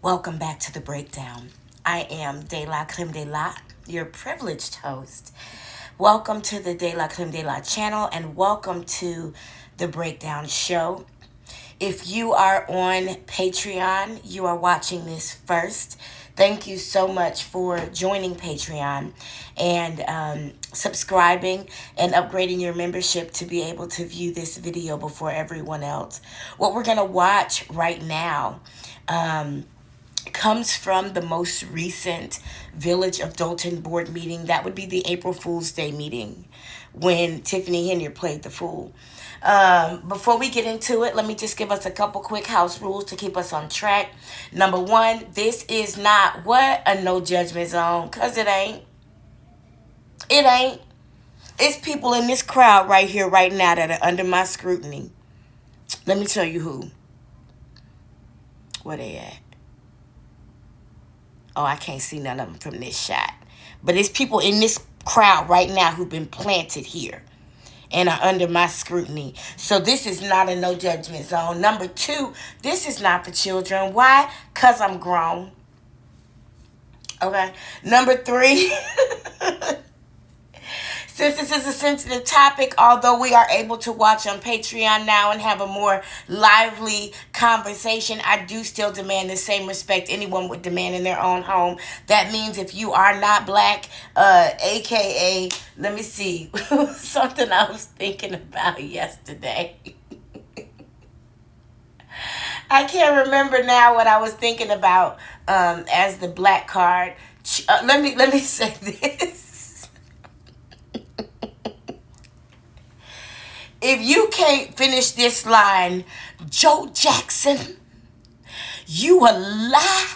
Welcome back to the breakdown. I am DELACREMEDELA, your privileged host. Welcome to the DELACREMEDELA channel and welcome to the breakdown show. If you are on Patreon, you are watching this first. Thank you so much for joining Patreon and subscribing and upgrading your membership to be able to view this video before everyone else. What we're going to watch right now comes from the most recent Village of Dolton board meeting. That would be the April Fool's Day meeting when Tiffany Henry played the fool. Before we get into it, let me just give us a couple quick house rules to keep us on track. Number one, this is not a no judgment zone, because it ain't. It ain't. It's people in this crowd right here, right now that are under my scrutiny. Let me tell you who. Where they at? Oh, I can't see none of them from this shot. But it's people in this crowd right now who've been planted here and are under my scrutiny. So this is not a no judgment zone. Number two, this is not for children. Why? Because I'm grown. Okay. Number three, since this is a sensitive topic, although we are able to watch on Patreon now and have a more lively conversation, I do still demand the same respect anyone would demand in their own home. That means if you are not black, aka, let me see, something I was thinking about yesterday. I can't remember now what I was thinking about as the black card. Let me say this. If you can't finish this line, Joe Jackson, you a lie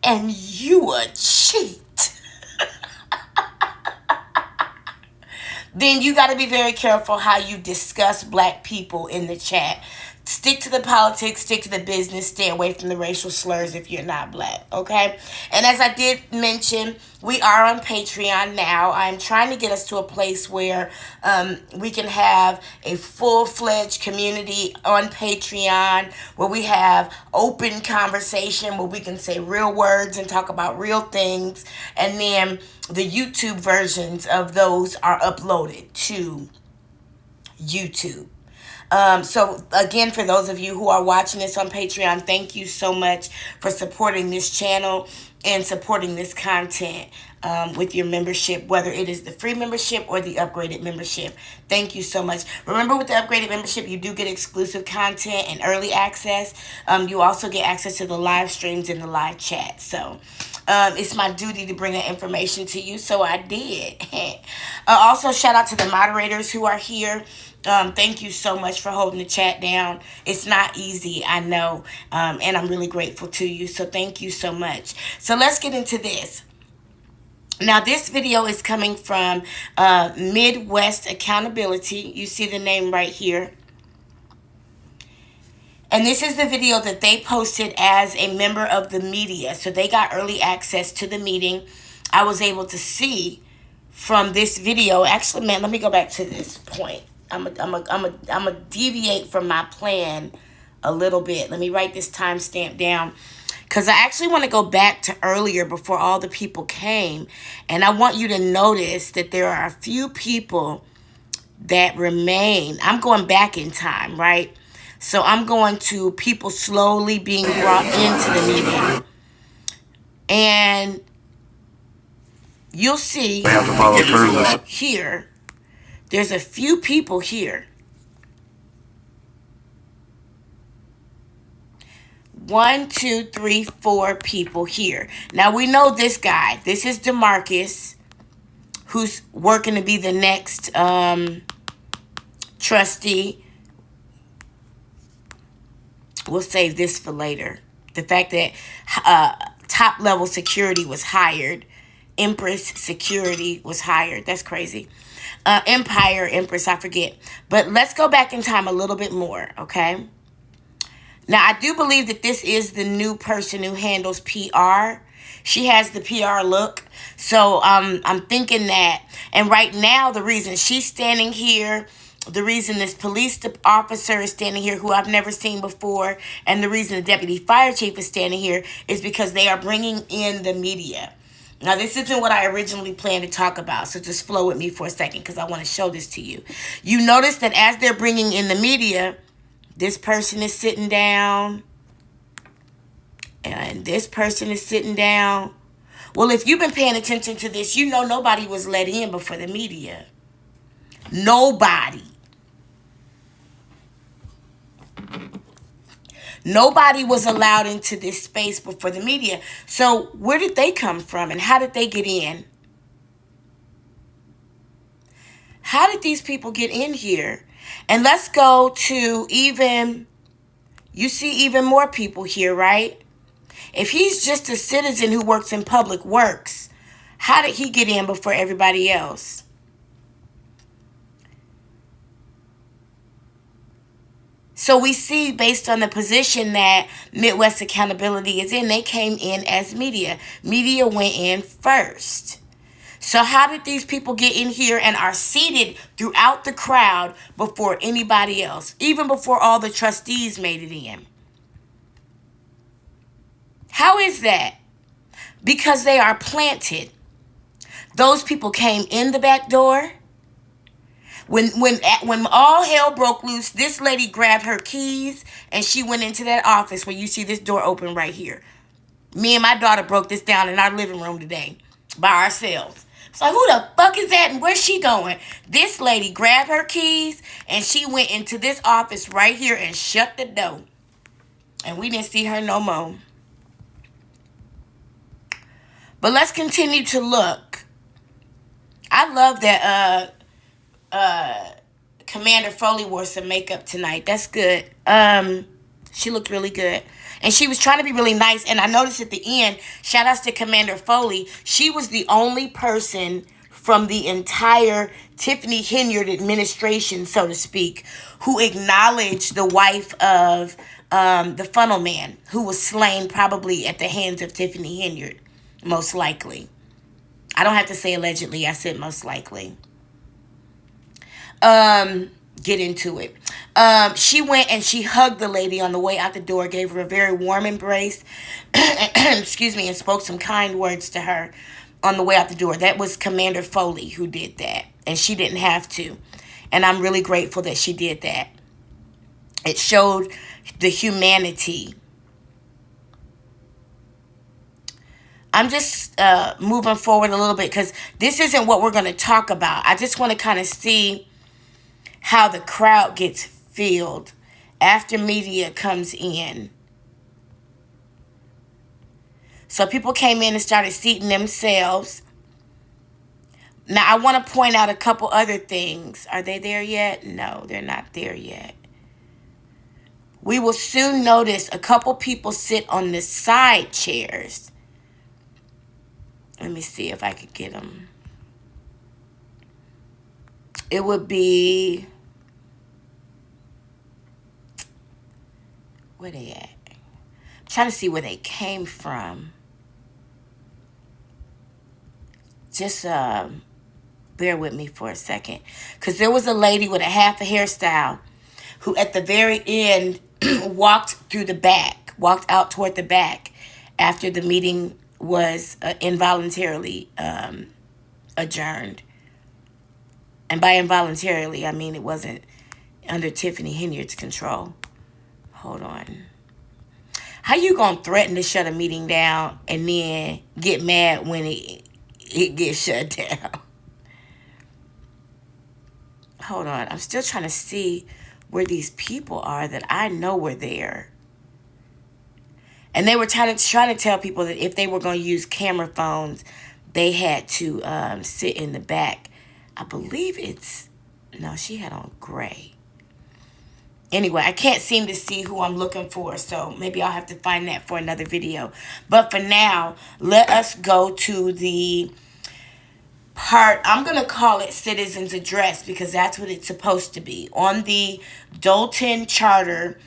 and you a cheat. Then you got to be very careful how you discuss black people in the chat. Stick to the politics, stick to the business, stay away from the racial slurs if you're not black, okay? And as I did mention, we are on Patreon now. I'm trying to get us to a place where we can have a full-fledged community on Patreon, where we have open conversation, where we can say real words and talk about real things, and then the YouTube versions of those are uploaded to YouTube. So again, for those of you who are watching this on Patreon, thank you so much for supporting this channel and supporting this content with your membership, whether it is the free membership or the upgraded membership. Thank you so much. Remember, with the upgraded membership, you do get exclusive content and early access. You also get access to the live streams and the live chat. So it's my duty to bring that information to you, so I did. Also, shout out to the moderators who are here. Thank you so much for holding the chat down. It's not easy, I know, and I'm really grateful to you, so thank you so much. So let's get into this. Now, this video is coming from Midwest Accountability. You see the name right here. And this is the video that they posted as a member of the media. So they got early access to the meeting. I was able to see from this video. Actually, man, let me go back to this point. I'm a deviate from my plan a little bit. Let me write this timestamp down, because I actually want to go back to earlier before all the people came. And I want you to notice that there are a few people that remain. I'm going back in time, right? So I'm going to people slowly being brought into the meeting. And you'll see They have to follow through. Here, there's a few people here. 1, 2, 3, 4 people here. Now, we know this guy. This is DeMarcus, who's working to be the next trustee. We'll save this for later. The fact that top-level security was hired. Empress security was hired. That's crazy. Empress, I forget. But let's go back in time a little bit more, okay? Now, I do believe that this is the new person who handles PR. She has the PR look. So I'm thinking that. And right now, the reason she's standing here The reason this police officer is standing here, who I've never seen before, and the reason the deputy fire chief is standing here is because they are bringing in the media. Now, this isn't what I originally planned to talk about, so just flow with me for a second because I want to show this to you. You notice that as they're bringing in the media, this person is sitting down, and this person is sitting down. Well, if you've been paying attention to this, you know nobody was let in before the media. Nobody. Nobody was allowed into this space before the media. So where did they come from and how did they get in? How did these people get in here? And let's go to you see even more people here, right? If he's just a citizen who works in public works, how did he get in before everybody else? So we see, based on the position that Midwest Accountability is in, they came in as media. Media went in first. So how did these people get in here and are seated throughout the crowd before anybody else, even before all the trustees made it in? How is that? Because they are planted. Those people came in the back door. When all hell broke loose, this lady grabbed her keys and she went into that office where you see this door open right here. Me and my daughter broke this down in our living room today by ourselves. So who the fuck is that and where's she going? This lady grabbed her keys and she went into this office right here and shut the door. And we didn't see her no more. But let's continue to look. I love that Commander Foley wore some makeup tonight. That's good. She looked really good. And she was trying to be really nice. And I noticed at the end, shout outs to Commander Foley, she was the only person from the entire Tiffany Henyard administration, so to speak, who acknowledged the wife of the funnel man, who was slain probably at the hands of Tiffany Henyard, most likely. I don't have to say allegedly, I said most likely. Get into it. She went and she hugged the lady on the way out the door, gave her a very warm embrace, excuse me, and spoke some kind words to her on the way out the door. That was Commander Foley who did that, and she didn't have to. And I'm really grateful that she did that. It showed the humanity. I'm just moving forward a little bit because this isn't what we're going to talk about. I just want to kind of see how the crowd gets filled after media comes in. So people came in and started seating themselves. Now, I want to point out a couple other things. Are they there yet? No, they're not there yet. We will soon notice a couple people sit on the side chairs. Let me see if I could get them. It would be, where they at? I'm trying to see where they came from. Just bear with me for a second. Because there was a lady with a half a hairstyle who at the very end walked out toward the back after the meeting was involuntarily adjourned. And by involuntarily, I mean it wasn't under Tiffany Henyard's control. Hold on. How you gonna threaten to shut a meeting down and then get mad when it gets shut down? Hold on. I'm still trying to see where these people are that I know were there. And they were trying to tell people that if they were going to use camera phones, they had to sit in the back. I believe she had on gray. Anyway, I can't seem to see who I'm looking for, so maybe I'll have to find that for another video. But for now, let us go to the part, I'm going to call it Citizens Address because that's what it's supposed to be. On the Dolton Charter,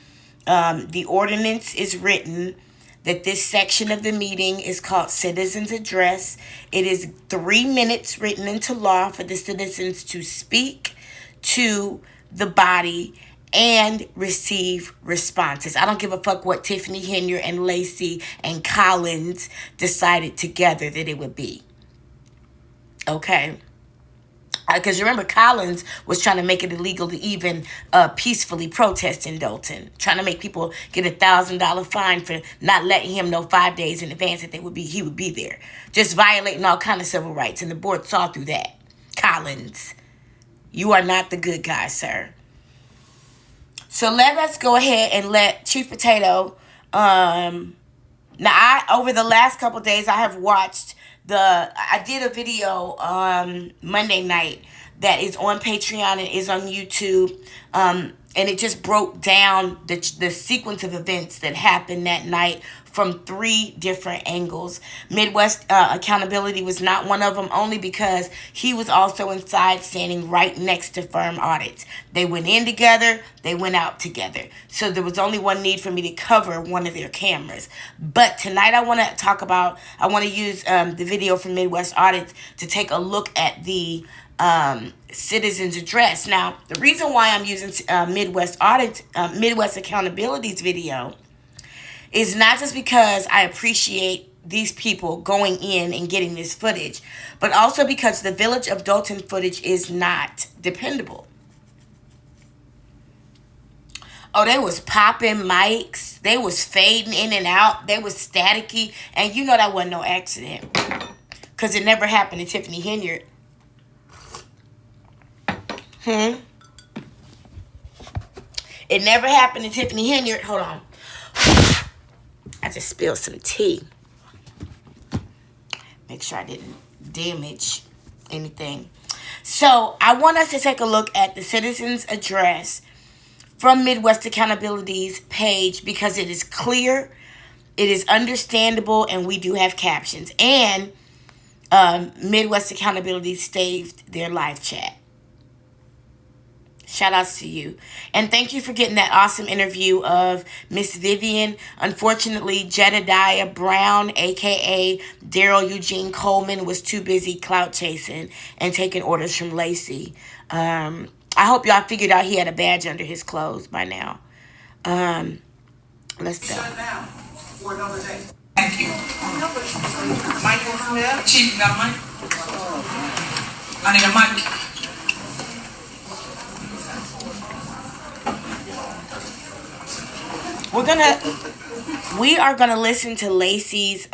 the ordinance is written that this section of the meeting is called Citizens Address. It is 3 minutes written into law for the citizens to speak, to the body, and receive responses. I don't give a fuck what Tiffany Henry and Lacey and Collins decided together that it would be. Okay? Because remember, Collins was trying to make it illegal to even peacefully protest in Dolton, trying to make people get $1,000 fine for not letting him know 5 days in advance that he would be there, just violating all kind of civil rights. And the board saw through that. Collins, you are not the good guy, sir. So let us go ahead and let Chief Potato. Now, over the last couple of days, I have watched I did a video Monday night that is on Patreon and is on YouTube. And it just broke down the sequence of events that happened that night from 3 different angles. Midwest Accountability was not one of them, only because he was also inside standing right next to Firm Audits. They went in together, they went out together. So there was only one need for me to cover one of their cameras. But tonight I want to use the video from Midwest Audits to take a look at the citizens address. Now, the reason why I'm using Midwest Accountability's video is not just because I appreciate these people going in and getting this footage, but also because the Village of Dolton footage is not dependable. Oh, they was popping mics. They was fading in and out. They was staticky. And you know that wasn't no accident, because it never happened to Tiffany Henry. It never happened to Tiffany Henry. Hold on. I just spilled some tea. Make sure I didn't damage anything. So I want us to take a look at the citizens address from Midwest Accountability's page, because it is clear, it is understandable, and we do have captions. And Midwest Accountability saved their live chat. Shout outs to you. And thank you for getting that awesome interview of Miss Vivian. Unfortunately, Jedediah Brown, a.k.a. Daryl Eugene Coleman, was too busy clout chasing and taking orders from Lacey. I hope y'all figured out he had a badge under his clothes by now. Let's go. Shut down for another day. Thank you. Michael Smith. Chief, you got a mic? I need a mic. We are gonna listen to Lacey's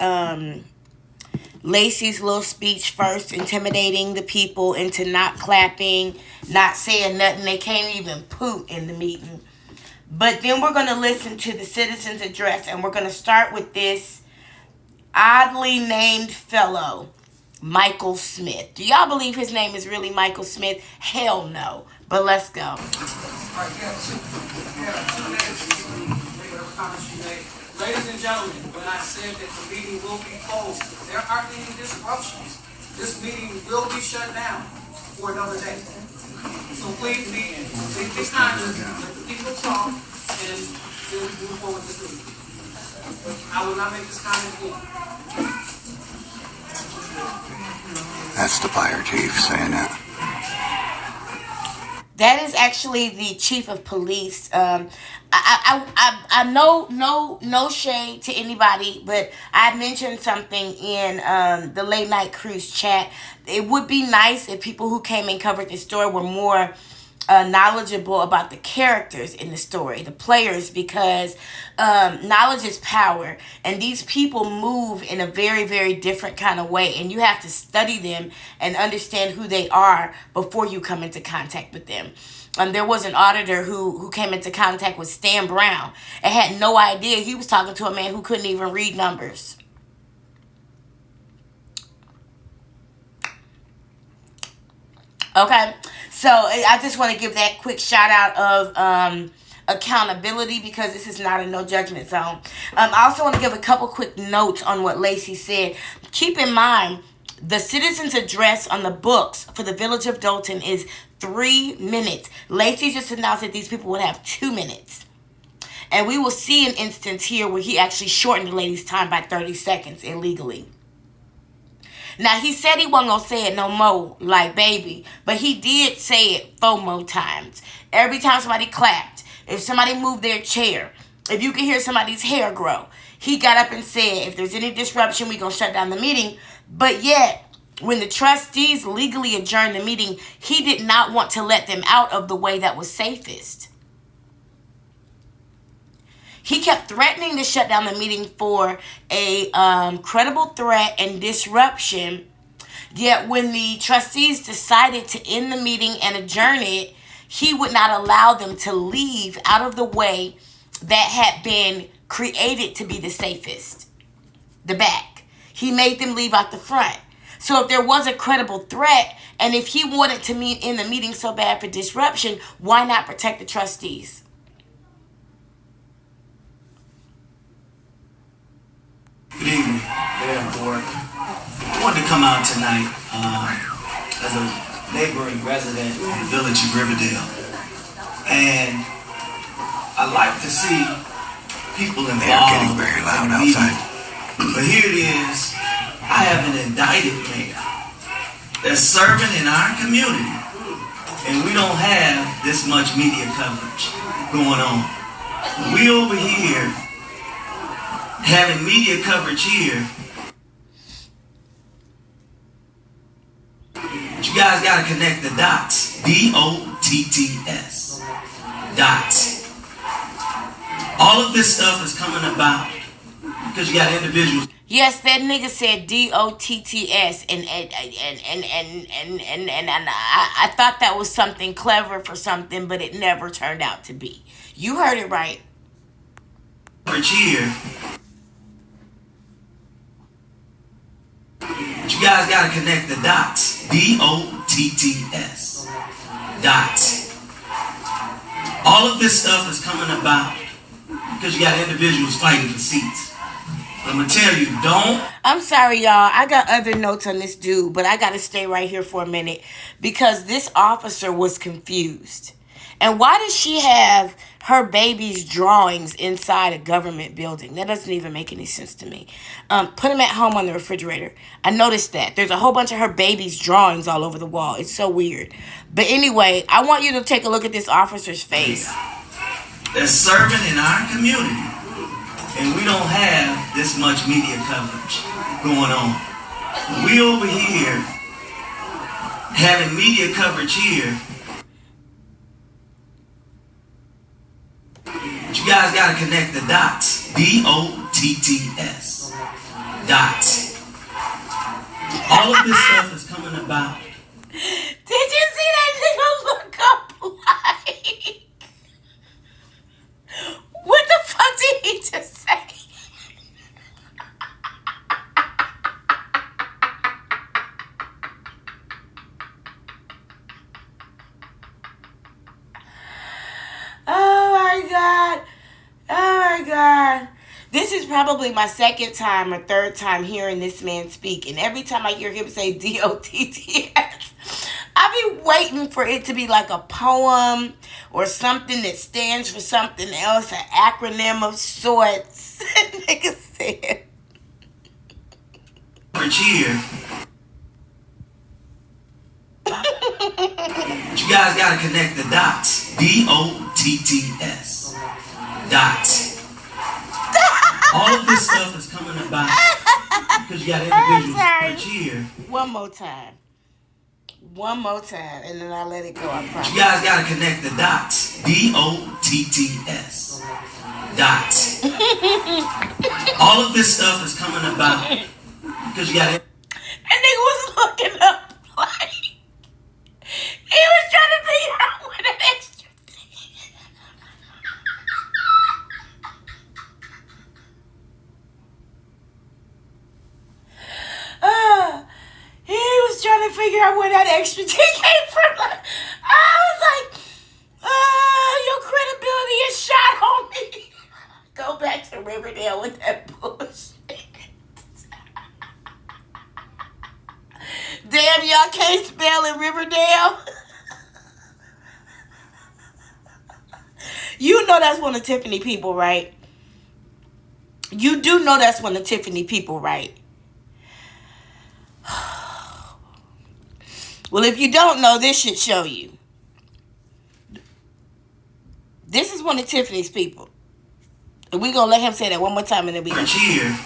little speech first, intimidating the people into not clapping, not saying nothing. They can't even poop in the meeting. But then we're gonna listen to the citizens address, and we're gonna start with this oddly named fellow, Michael Smith. Do y'all believe his name is really Michael Smith? Hell no. But let's go. Ladies and gentlemen, when I said that the meeting will be closed, there aren't any disruptions. This meeting will be shut down for another day. So please take this time to let the people talk and move forward this meeting. I will not make this comment again. That's the fire chief saying that. That is actually the chief of police. I know no shade to anybody, but I mentioned something in the late night cruise chat. It would be nice if people who came and covered this story were more knowledgeable about the characters in the story, the players, because knowledge is power, and these people move in a very, very different kind of way, and you have to study them and understand who they are before you come into contact with them. There was an auditor who came into contact with Stan Brown and had no idea he was talking to a man who couldn't even read numbers. Okay, so I just want to give that quick shout out of accountability, because this is not a no judgment zone. I also want to give a couple quick notes on what Lacey said. Keep in mind, the citizens address on the books for the Village of Dolton is 3 minutes. Lacey just announced that these people would have 2 minutes. And we will see an instance here where he actually shortened the lady's time by 30 seconds illegally. Now, he said he wasn't going to say it no more, like baby. But he did say it 4 more times. Every time somebody clapped, if somebody moved their chair, if you could hear somebody's hair grow, he got up and said, if there's any disruption, we're going to shut down the meeting. But yet, when the trustees legally adjourned the meeting, he did not want to let them out of the way that was safest. He kept threatening to shut down the meeting for a credible threat and disruption. Yet when the trustees decided to end the meeting and adjourn it, he would not allow them to leave out of the way that had been created to be the safest, the back. He made them leave out the front. So if there was a credible threat, and if he wanted to end the meeting so bad for disruption, why not protect the trustees? Good evening, Mayor Board. I wanted to come out tonight as a neighboring resident in the village of Riverdale. And I like to see people involved. They're getting very loud outside. But here it is. I have an indicted mayor that's serving in our community. And we don't have this much media coverage going on. We over here having media coverage here. But you guys got to connect the dots. DOTTS. Dots. All of this stuff is coming about because you got individuals. Yes, that nigga said DOTTS, and I thought that was something clever for something, but it never turned out to be. You heard it right. Here. But you guys got to connect the dots. DOTTS. Dots. All of this stuff is coming about because you got individuals fighting for seats. I'm going to tell you, don't. I'm sorry, y'all. I got other notes on this dude, but I got to stay right here for a minute because this officer was confused. And why does she have her baby's drawings inside a government building? That doesn't even make any sense to me. Put them at home on the refrigerator. I noticed that. There's a whole bunch of her baby's drawings all over the wall. It's so weird. But anyway, I want you to take a look at this officer's face. That's serving in our community. And we don't have this much media coverage going on. We over here having media coverage here. But you guys got to connect the dots. DOTTS. Dots. All of this stuff is coming about. Did you see that nigga look up like? What the fuck did he just say? Oh my God. Oh my God. This is probably my second time or third time hearing this man speak. And every time I hear him say DOTTS, I be waiting for it to be like a poem or something that stands for something else, an acronym of sorts. Nigga said. Here. But you guys got to connect the dots. DOTTS. Dots. All of this stuff is coming about because you got individuals here. One more time. One more time, and then I'll let it go. I promise. You guys got to connect the dots. DOTTS. Dots. All of this stuff is coming about because you got it. And nigga was looking up like he was trying to figure out what an extra thing. He was trying to figure out where that extra T came from. I was like, your credibility is shot on me. Go back to Riverdale with that bullshit. Damn, y'all can't spell in Riverdale. You know that's one of Tiffany people, right? You do know that's one of Tiffany people, right? Well, if you don't know, this should show you. This is one of Tiffany's people. And we're going to let him say that one more time and then we go. Here.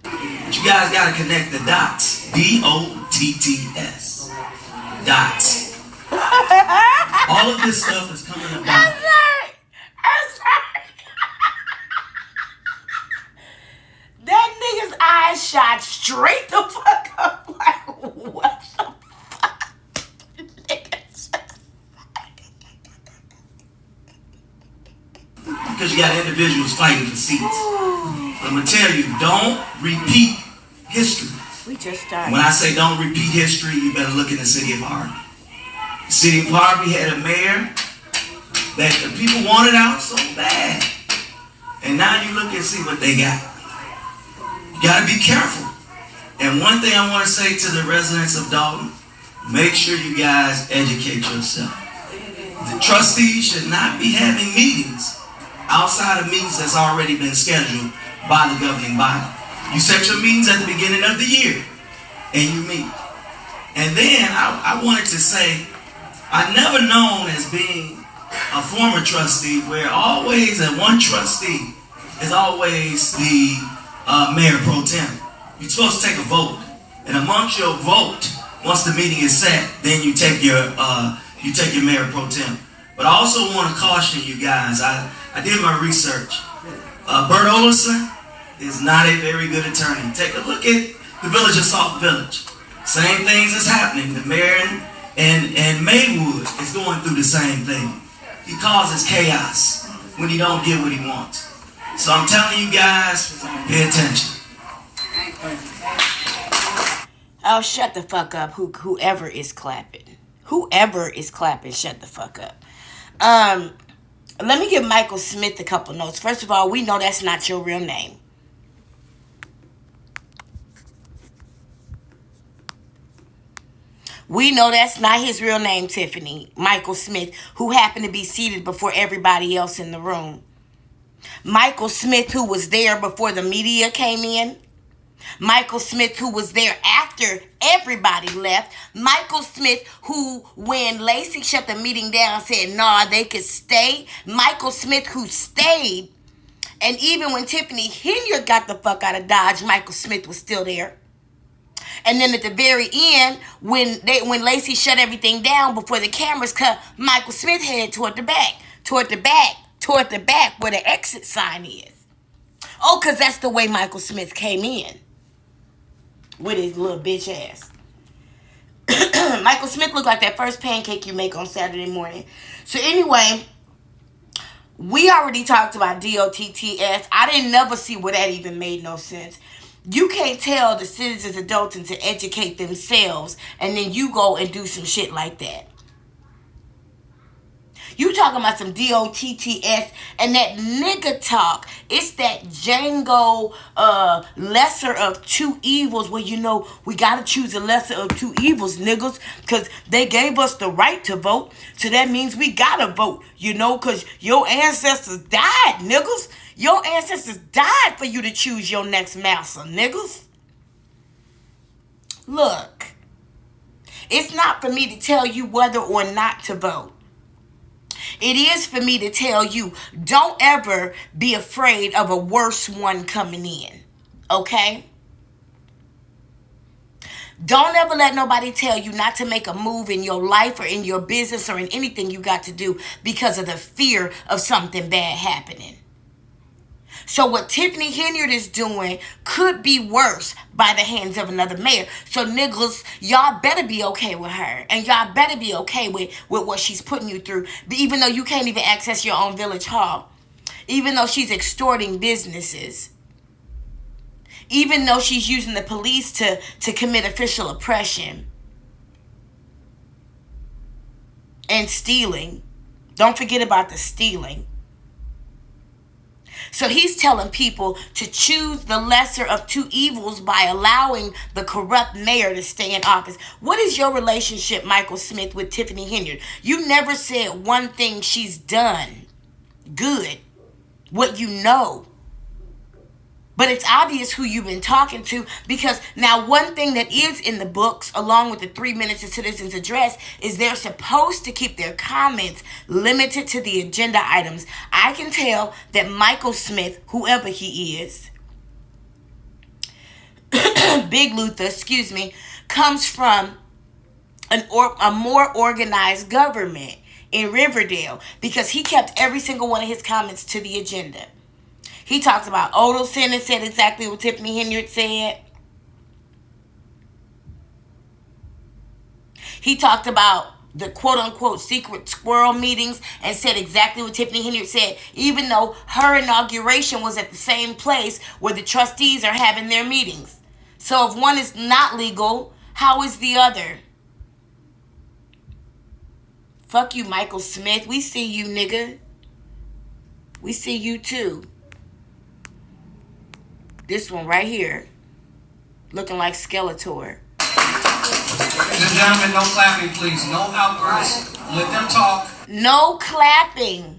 But you guys got to connect the dots. DOTTS. Dots. All of this stuff is coming about. I'm sorry. That nigga's eyes shot straight the fuck up. Like, what the fuck? Because you got individuals fighting for seats. I'm going to tell you, don't repeat history. We just started. When I say don't repeat history, you better look in the city of Harvey. The city of Harvey had a mayor that the people wanted out so bad. And now you look and see what they got. You got to be careful. And one thing I want to say to the residents of Dolton, make sure you guys educate yourself. The trustees should not be having meetings outside of meetings that's already been scheduled by the governing body. You set your meetings at the beginning of the year and you meet. And then I wanted to say, I never known as being a former trustee where always that one trustee is always the mayor pro tem. You're supposed to take a vote, and amongst your vote, once the meeting is set, then you take your mayor pro tem. But I also want to caution you guys. I did my research. Bert Olson is not a very good attorney. Take a look at the village of Salt Village. Same things is happening. The mayor and Maywood is going through the same thing. He causes chaos when he don't get what he wants. So I'm telling you guys, pay attention. Oh, shut the fuck up. Whoever is clapping. Whoever is clapping, shut the fuck up. Let me give Michael Smith a couple notes. First of all, we know that's not your real name. We know that's not his real name, Tiffany. Michael Smith, who happened to be seated before everybody else in the room. Michael Smith, who was there before the media came in. Michael Smith, who was there after everybody left. Michael Smith, who, when Lacey shut the meeting down, said, nah, they could stay. Michael Smith, who stayed. And even when Tiffany Henyard got the fuck out of Dodge, Michael Smith was still there. And then at the very end, when Lacey shut everything down before the cameras cut, Michael Smith headed toward the back where the exit sign is. Oh, because that's the way Michael Smith came in. With his little bitch ass. Michael Smith looked like that first pancake you make on Saturday morning. So anyway, we already talked about DOTTS. I didn't never see where that even made no sense. You can't tell the citizens of Dolton to educate themselves and then you go and do some shit like that. You talking about some DOTTS and that nigga talk. It's that Django lesser of two evils where, you know, we got to choose the lesser of two evils, niggas, because they gave us the right to vote. So that means we got to vote, you know, because your ancestors died, niggas. Your ancestors died for you to choose your next master, niggas. Look, it's not for me to tell you whether or not to vote. It is for me to tell you, don't ever be afraid of a worse one coming in, okay? Don't ever let nobody tell you not to make a move in your life or in your business or in anything you got to do because of the fear of something bad happening. So what Tiffany Henyard is doing could be worse by the hands of another mayor. So niggas, y'all better be okay with her. And y'all better be okay with what she's putting you through. But even though you can't even access your own village hall. Even though she's extorting businesses. Even though she's using the police to commit official oppression. And stealing. Don't forget about the stealing. So he's telling people to choose the lesser of two evils by allowing the corrupt mayor to stay in office. What is your relationship, Michael Smith, with Tiffany Henyard? You never said one thing she's done good. What you know. But it's obvious who you've been talking to, because now one thing that is in the books, along with the 3 minutes of citizens address, is they're supposed to keep their comments limited to the agenda items. I can tell that Michael Smith, whoever he is, Big Luther, comes from a more organized government in Riverdale, because he kept every single one of his comments to the agenda. He talked about Odelson and said exactly what Tiffany Henyard said. He talked about the quote-unquote secret squirrel meetings and said exactly what Tiffany Henyard said, even though her inauguration was at the same place where the trustees are having their meetings. So if one is not legal, how is the other? Fuck you, Michael Smith. We see you, nigga. We see you too. This one right here, looking like Skeletor. Ladies and gentlemen, no clapping, please. No outbursts. Let them talk. No clapping.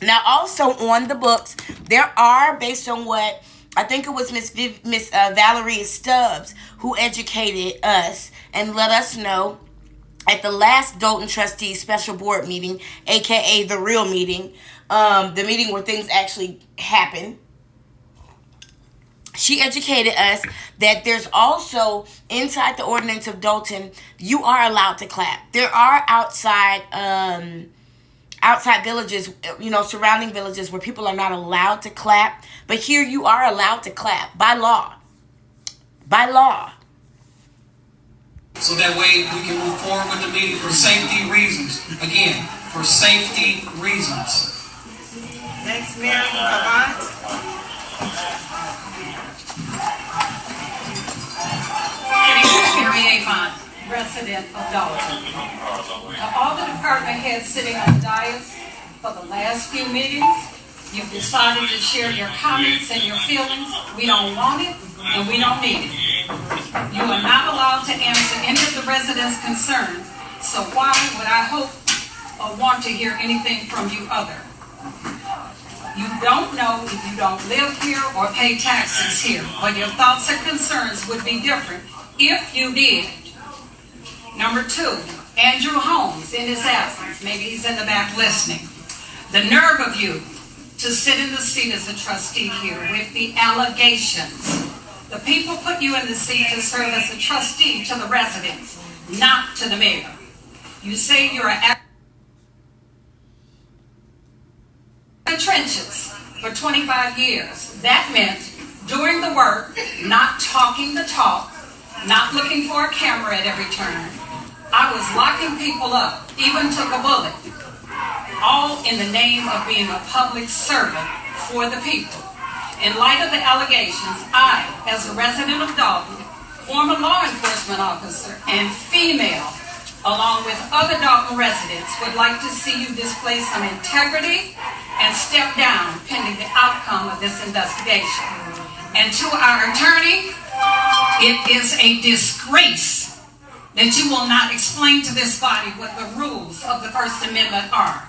Now, also on the books, there are, based on what I think it was Miss Valeria Stubbs who educated us and let us know at the last Dolton Trustees Special Board meeting, aka the real meeting, the meeting where things actually happen. She educated us that there's also, inside the ordinance of Dolton, you are allowed to clap. There are outside villages, surrounding villages where people are not allowed to clap. But here you are allowed to clap by law. By law. So that way we can move forward with the meeting for safety reasons. Again, for safety reasons. Next, Mary Avant. Mary Avant, resident of Dolton. All the department heads sitting on the dais for the last few meetings, you've decided to share your comments and your feelings. We don't want it and we don't need it. You are not allowed to answer any of the residents' concerns, so why would I hope or want to hear anything from you other? You don't know if you don't live here or pay taxes here, but your thoughts and concerns would be different if you did. Number 2, Andrew Holmes, in his absence, maybe he's in the back listening. The nerve of you to sit in the seat as a trustee here with the allegations. The people put you in the seat to serve as a trustee to the residents, not to the mayor. You say you're a the trenches for 25 years. That meant doing the work, not talking the talk, not looking for a camera at every turn. I was locking people up, even took a bullet, all in the name of being a public servant for the people. In light of the allegations, I, as a resident of Dolton, former law enforcement officer, and female, along with other Dolton residents, would like to see you display some integrity and step down pending the outcome of this investigation. And to our attorney, it is a disgrace that you will not explain to this body what the rules of the First Amendment are.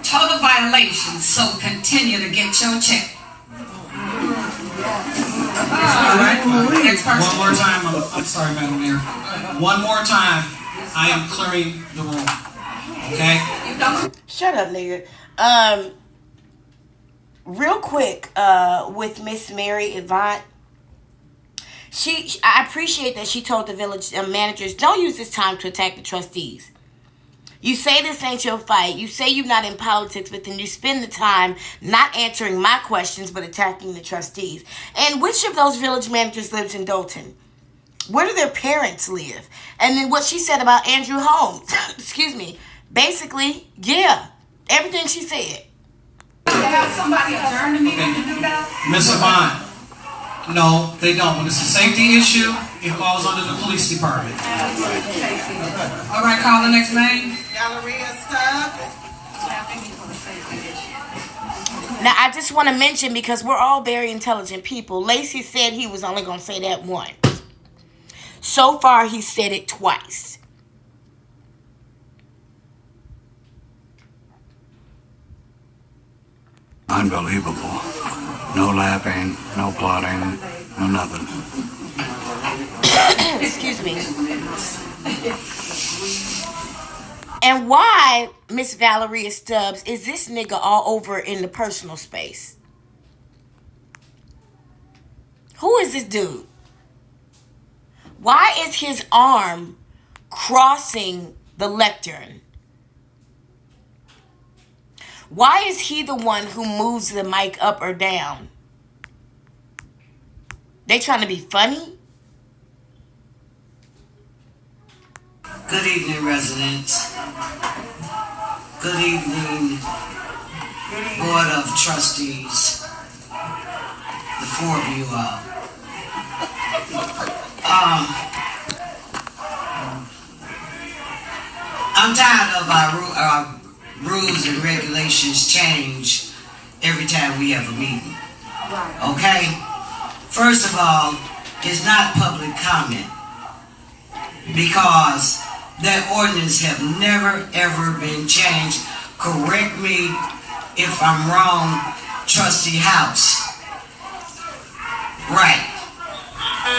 Total violations, so continue to get your check. All right. Next person. One more time. I'm sorry, Madam Mayor. One more time, I am clearing the room. Okay? You don't. Shut up, nigga. Real quick, with Miss Mary Avant, I appreciate that she told the village managers, don't use this time to attack the trustees. You say this ain't your fight. You say you're not in politics, but then you spend the time not answering my questions, but attacking the trustees. And which of those village managers lives in Dolton? Where do their parents live? And then what she said about Andrew Holmes, excuse me, basically, yeah, everything she said. To have somebody adjourn the meeting to do that? Ms. Avant, no, they don't. When it's a safety issue, it falls under the police department. All right, call the next name. Valeria Stubbs. Now, I just want to mention, because we're all very intelligent people, Lacey said he was only going to say that once. So far, he said it twice. Unbelievable. No laughing, no plotting, no nothing. Excuse me. And why, Miss Valeria Stubbs, is this nigga all over in the personal space? Who is this dude? Why is his arm crossing the lectern? Why is he the one who moves the mic up or down? They trying to be funny? Good evening, residents. Good evening, Board of Trustees. The four of you all. I'm tired of our rules and regulations change every time we have a meeting. Okay? First of all, it's not public comment because that ordinance have never ever been changed. Correct me if I'm wrong, Trustee House. Right.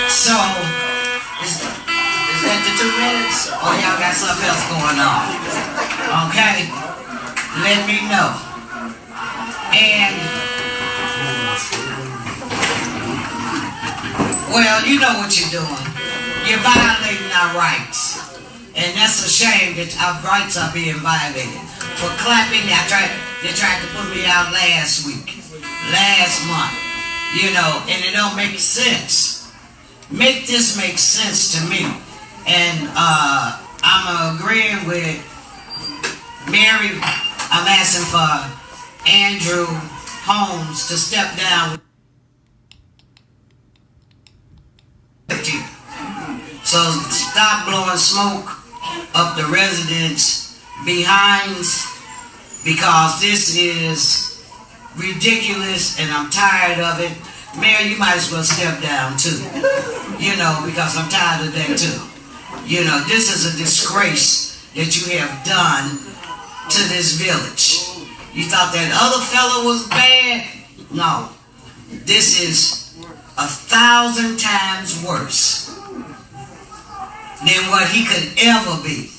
So, is that the 2 minutes? Or y'all got something else going on? Okay? Let me know. And, well, you know what you're doing. You're violating our rights. And that's a shame that our rights are being violated. For clapping, they tried to put me out last month. You know, and it don't make sense. Make this make sense to me. And I'm agreeing with Mary. I'm asking for Andrew Holmes to step down. So stop blowing smoke up the residents' behinds, because this is ridiculous and I'm tired of it. Mayor, you might as well step down too. You know, because I'm tired of that too. You know, this is a disgrace that you have done to this village. You thought that other fella was bad? No. This is 1,000 times worse than what he could ever be.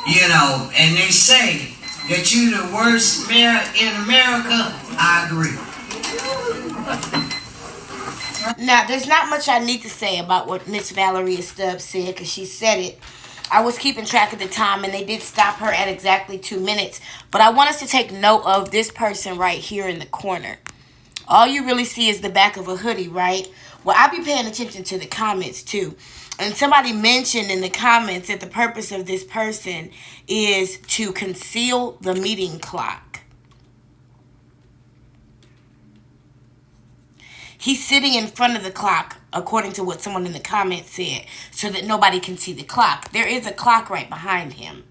You know, and they say that you the worst mayor in America. I agree. Now, there's not much I need to say about what Miss Valeria Stubbs said, because she said it. I was keeping track of the time, and they did stop her at exactly 2 minutes. But I want us to take note of this person right here in the corner. All you really see is the back of a hoodie, right? Well, I'll be paying attention to the comments, too. And somebody mentioned in the comments that the purpose of this person is to conceal the meeting clock. He's sitting in front of the clock, according to what someone in the comments said, so that nobody can see the clock. There is a clock right behind him.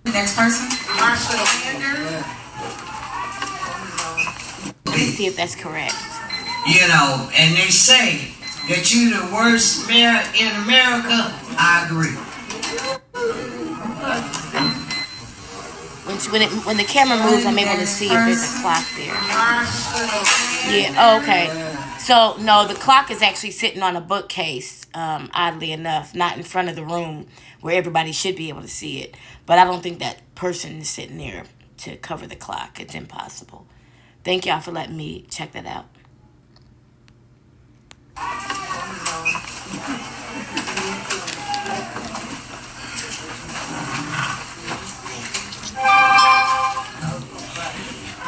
Next person. Let me see if that's correct. You know, and they say that you the worst mayor in America. I agree. When the camera moves, I'm able to see if there's a clock there. Yeah, oh, okay. So, no, the clock is actually sitting on a bookcase, oddly enough, not in front of the room where everybody should be able to see it. But I don't think that person is sitting there to cover the clock. It's impossible. Thank y'all for letting me check that out.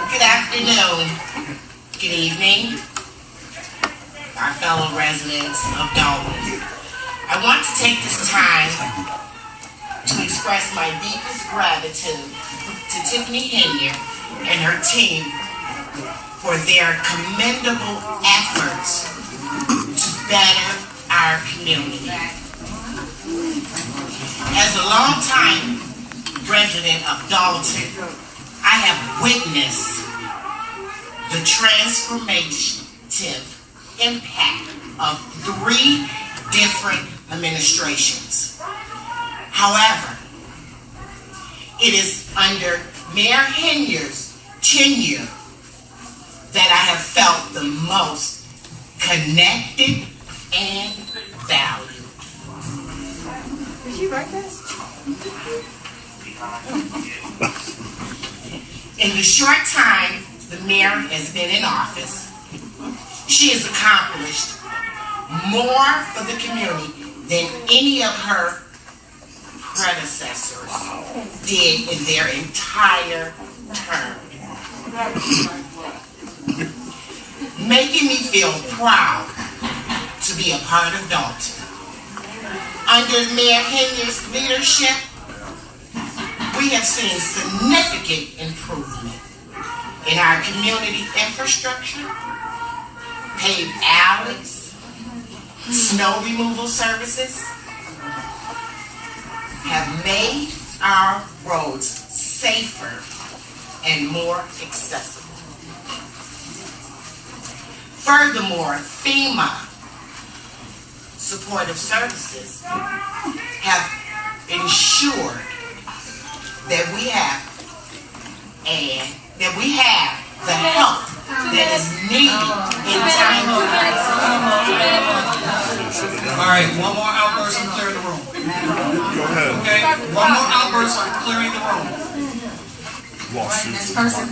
Good afternoon, good evening, our fellow residents of Dolton. I want to take this time to express my deepest gratitude to Tiffany Henya and her team for their commendable efforts to better our community. As a longtime resident of Dolton, I have witnessed the transformative impact of 3 different administrations. However, it is under Mayor Henya's tenure that I have felt the most connected and valued. Did you write this? In the short time the mayor has been in office, she has accomplished more for the community than any of her predecessors did in their entire term. Making me feel proud to be a part of Dolton. Under Mayor Henry's leadership, we have seen significant improvement in our community infrastructure, paved alleys, snow removal services, have made our roads safer and more accessible. Furthermore, FEMA supportive services have ensured that we have the help that is needed in time of crisis. All right, one more outburst, I'm clearing the room. Okay, one more outburst, I'm clearing the room. Next person.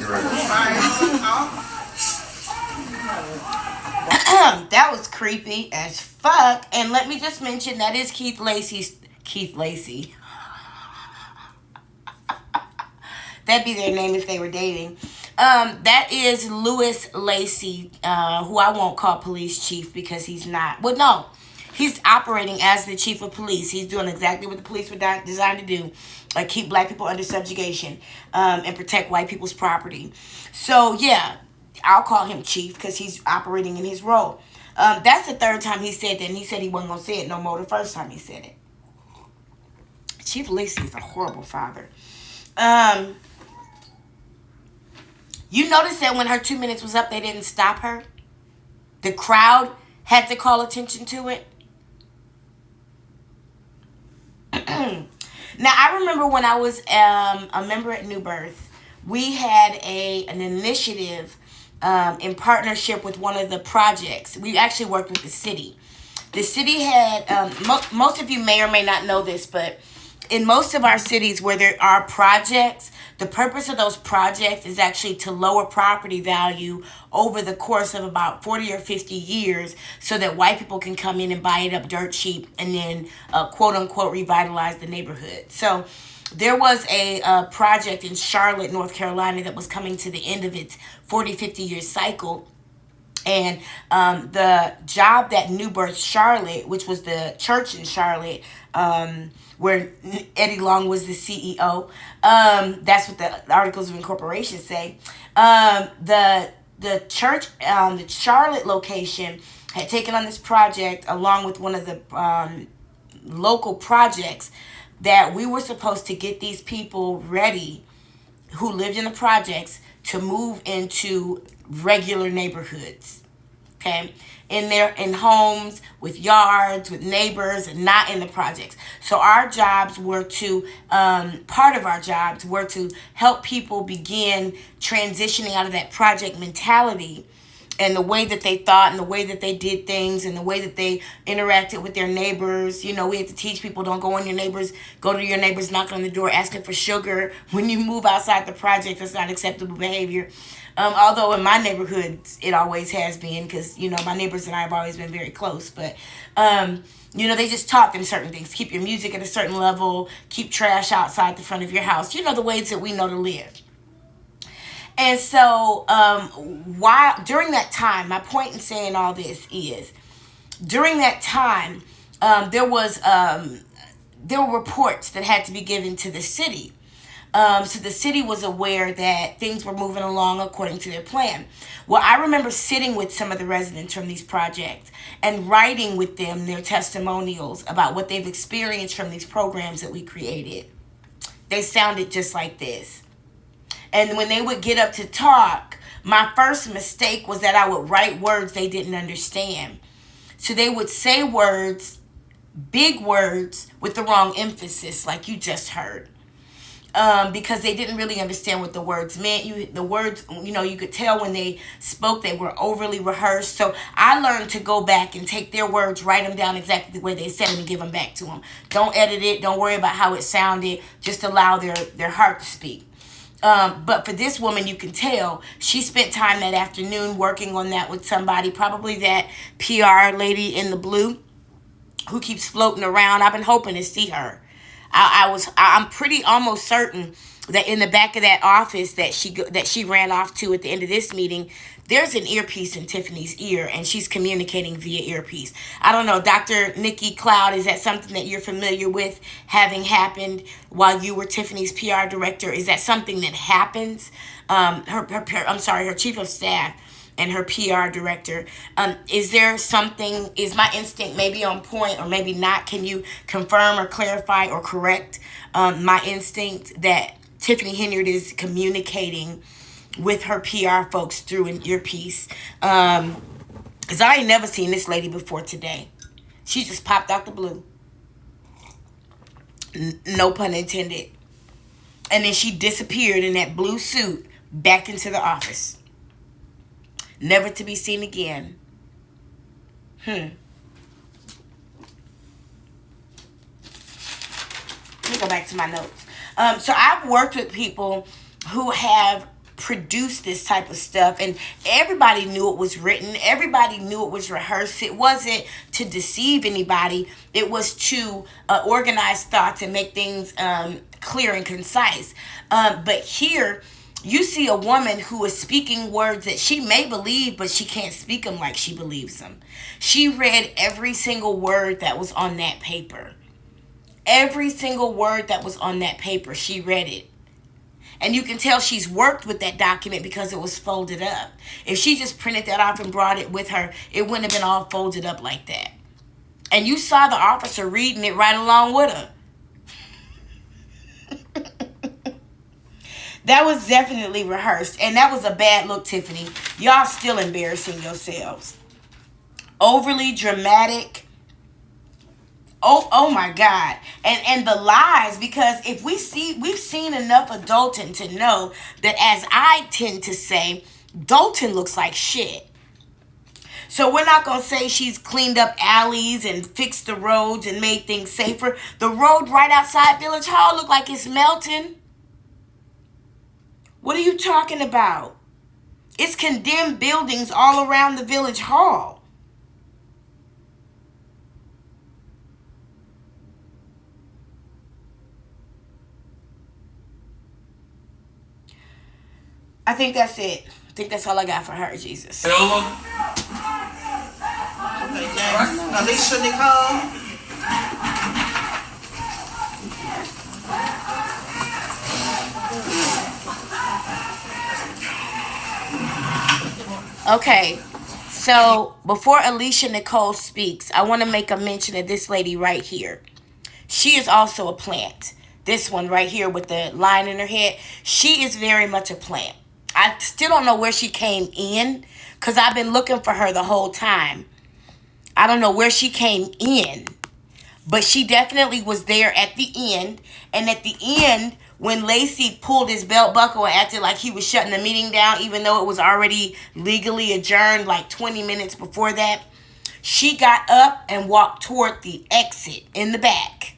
That was creepy as fuck. And let me just mention that is Keith Lacey. That'd be their name if they were dating. That is Louis Lacey, who I won't call police chief because he's not. Well, no. He's operating as the chief of police. He's doing exactly what the police were designed to do. Like keep black people under subjugation and protect white people's property. So, yeah, I'll call him chief because he's operating in his role. That's the third time he said that, and he said he wasn't going to say it no more the first time he said it. Chief Lacey is a horrible father. You noticed that when her 2 minutes was up, they didn't stop her? The crowd had to call attention to it. Now, I remember when I was a member at New Birth, we had an initiative in partnership with one of the projects. We actually worked with the city. The city had, most of you may or may not know this, but in most of our cities where there are projects, the purpose of those projects is actually to lower property value over the course of about 40 or 50 years so that white people can come in and buy it up dirt cheap and then quote unquote revitalize the neighborhood. So there was a project in Charlotte, North Carolina that was coming to the end of its 40, 50 year cycle. And the job that New Birth Charlotte, which was the church in Charlotte, where Eddie Long was the CEO, that's what the articles of incorporation say. The church, the Charlotte location, had taken on this project along with one of the local projects that we were supposed to get these people ready who lived in the projects to move into regular neighborhoods, okay, in homes with yards with neighbors and not in the projects. So our jobs were to part of our jobs were to help people begin transitioning out of that project mentality and the way that they thought and the way that they did things and the way that they interacted with their neighbors. You know, we had to teach people, don't go to your neighbors, knock on the door asking for sugar. When you move outside the project, that's not acceptable behavior. Although in my neighborhood, it always has been because, you know, my neighbors and I have always been very close. But, you know, they just taught them certain things. Keep your music at a certain level. Keep trash outside the front of your house. You know, the ways that we know to live. And so during that time, my point in saying all this is, during that time, there were reports that had to be given to the city. So the city was aware that things were moving along according to their plan. Well, I remember sitting with some of the residents from these projects and writing with them their testimonials about what they've experienced from these programs that we created. They sounded just like this. And when they would get up to talk, my first mistake was that I would write words they didn't understand. So they would say words, big words, with the wrong emphasis, like you just heard. because they didn't really understand what the words meant. The words, you could tell when they spoke, they were overly rehearsed. So I learned to go back and take their words, write them down exactly the way they said them, and give them back to them. Don't edit it. Don't worry about how it sounded. Just allow their heart to speak. But for this woman, you can tell she spent time that afternoon working on that with somebody, probably that PR lady in the blue who keeps floating around. I've been hoping to see her. I'm pretty almost certain that in the back of that office that she ran off to at the end of this meeting, there's an earpiece in Tiffany's ear, and she's communicating via earpiece. I don't know, Dr. Nikki Cloud, is that something that you're familiar with having happened while you were Tiffany's PR director? Is that something that happens? Her chief of staff and her PR director. Is there something, is my instinct maybe on point or maybe not? Can you confirm or clarify or correct my instinct that Tiffany Henyard is communicating with her PR folks through an earpiece? Because I ain't never seen this lady before today. She just popped out the blue. No pun intended. And then she disappeared in that blue suit back into the office. Never to be seen again. Let me go back to my notes. So I've worked with people who have produced this type of stuff, and everybody knew it was written. Everybody knew it was rehearsed. It wasn't to deceive anybody. It was to organize thoughts and make things clear and concise. But here, you see a woman who is speaking words that she may believe, but she can't speak them like she believes them. She read every single word that was on that paper. Every single word that was on that paper, she read it. And you can tell she's worked with that document because it was folded up. If she just printed that off and brought it with her, it wouldn't have been all folded up like that. And you saw the officer reading it right along with her. That was definitely rehearsed. And that was a bad look, Tiffany. Y'all still embarrassing yourselves. Overly dramatic. Oh my God. And the lies, because if we've seen enough of Dolton to know that, as I tend to say, Dolton looks like shit. So we're not going to say she's cleaned up alleys and fixed the roads and made things safer. The road right outside Village Hall look like it's melting. What are you talking about? It's condemned buildings all around the Village Hall. I think that's it. I think that's all I got for her, Jesus. Okay, next, Alicia Nicole. Okay, so before Alicia Nicole speaks, I want to make a mention of this lady right here. She is also a plant. This one right here with the line in her head, she is very much a plant. I still don't know where she came in because I've been looking for her the whole time. I don't know where she came in, but she definitely was there at the end. And at the end, when Lacey pulled his belt buckle and acted like he was shutting the meeting down, even though it was already legally adjourned like 20 minutes before that, she got up and walked toward the exit in the back.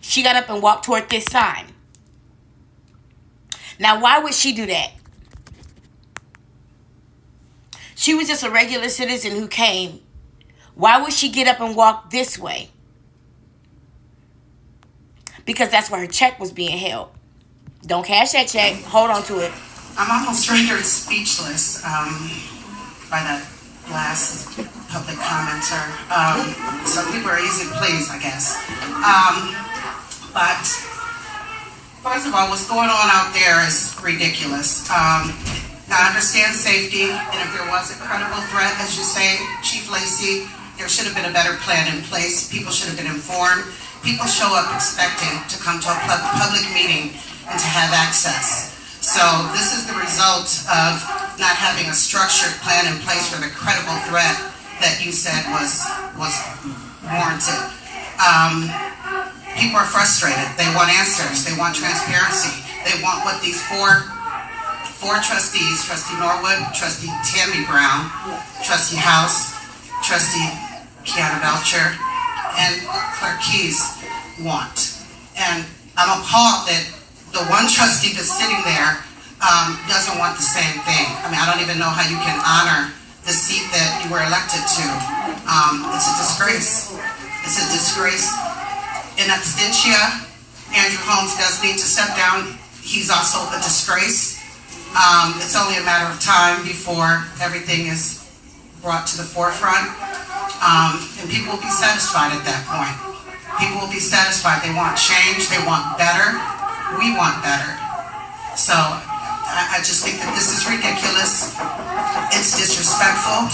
She got up and walked toward this sign. Now, why would she do that? She was just a regular citizen who came. Why would she get up and walk this way? Because that's where her check was being held. Don't cash that check. Hold on to it. I'm almost rendered speechless by that last public commenter. Some people are easy to please, I guess. But first of all, what's going on out there is ridiculous. Now, I understand safety, and if there was a credible threat, as you say, Chief Lacey, there should have been a better plan in place. People should have been informed. People show up expecting to come to a public meeting and to have access. So this is the result of not having a structured plan in place for the credible threat that you said was warranted. People are frustrated. They want answers. They want transparency. They want what these four trustees, Trustee Norwood, Trustee Tammy Brown, Trustee House, Trustee Kiana Belcher, and Clerk Keys want. And I'm appalled that the one trustee that's sitting there doesn't want the same thing. I mean, I don't even know how you can honor the seat that you were elected to. It's a disgrace. It's a disgrace. In absentia, Andrew Holmes does need to step down. He's also a disgrace. It's only a matter of time before everything is brought to the forefront. And people will be satisfied at that point. People will be satisfied. They want change. They want better. We want better. So I just think that this is ridiculous. It's disrespectful.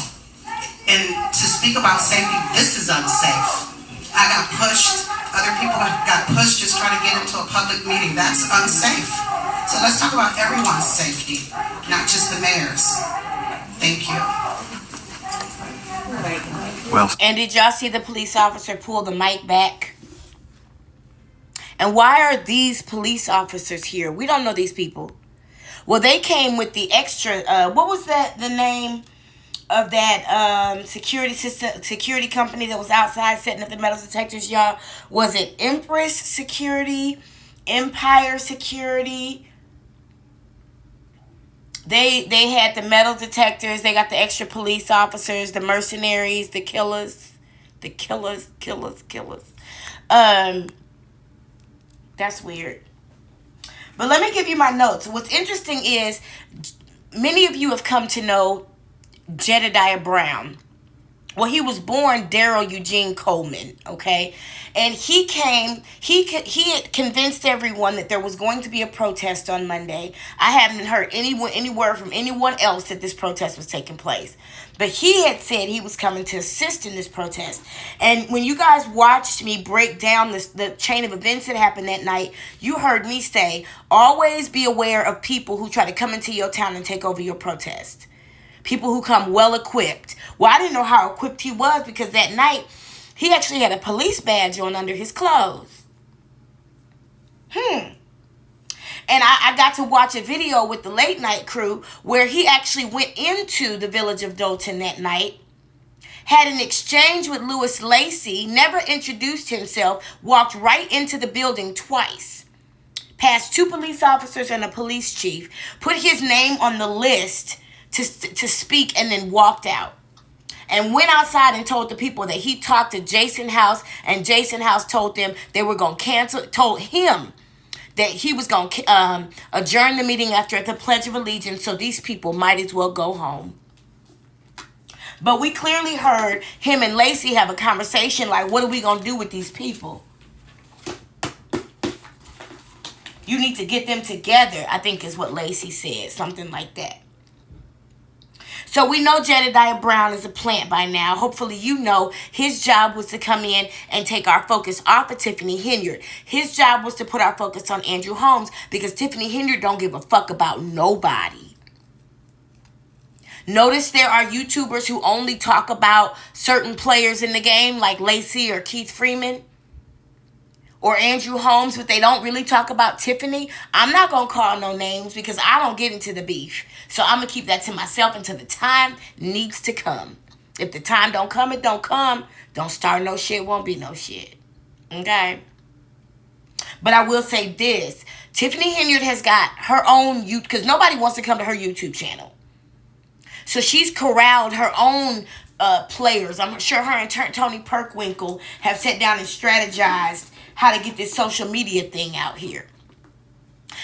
And to speak about safety, this is unsafe. I got pushed. Other people got pushed just trying to get into a public meeting. That's unsafe. So let's talk about everyone's safety, not just the mayor's. Thank you. Well, And did y'all see the police officer pull the mic back? And why are these police officers here? We don't know these people. Well, they came with the extra, what was the name of that security company that was outside setting up the metal detectors, y'all? Was it Empress Security? Empire Security? They had the metal detectors. They got the extra police officers, the mercenaries, the killers. That's weird. But let me give you my notes. What's interesting is many of you have come to know Jedediah Brown. Well, he was born Daryl Eugene Coleman, okay? And he had convinced everyone that there was going to be a protest on Monday. I haven't heard any word from anyone else that this protest was taking place. But he had said he was coming to assist in this protest. And when you guys watched me break down the chain of events that happened that night, you heard me say, always be aware of people who try to come into your town and take over your protest. People who come well equipped. Well, I didn't know how equipped he was because that night he actually had a police badge on under his clothes. And I got to watch a video with the late night crew where he actually went into the village of Dolton that night, had an exchange with Louis Lacey, never introduced himself, walked right into the building twice, passed 2 police officers and a police chief, put his name on the list to speak, and then walked out. And went outside and told the people that he talked to Jason House, and Jason House told them they were going to told him that he was going to adjourn the meeting after the Pledge of Allegiance, so these people might as well go home. But we clearly heard him and Lacey have a conversation like, what are we going to do with these people? You need to get them together, I think is what Lacey said, something like that. So we know Jedediah Brown is a plant by now. Hopefully you know his job was to come in and take our focus off of Tiffany Henyard. His job was to put our focus on Andrew Holmes because Tiffany Henyard don't give a fuck about nobody. Notice there are YouTubers who only talk about certain players in the game like Lacey or Keith Freeman or Andrew Holmes, but they don't really talk about Tiffany. I'm not going to call no names because I don't get into the beef. So I'm going to keep that to myself until the time needs to come. If the time don't come, it don't come. Don't start no shit, won't be no shit. Okay? But I will say this. Tiffany Henyard has got her own YouTube, because nobody wants to come to her YouTube channel. So she's corralled her own players. I'm sure her and Tony Perkwinkle have sat down and strategized how to get this social media thing out here.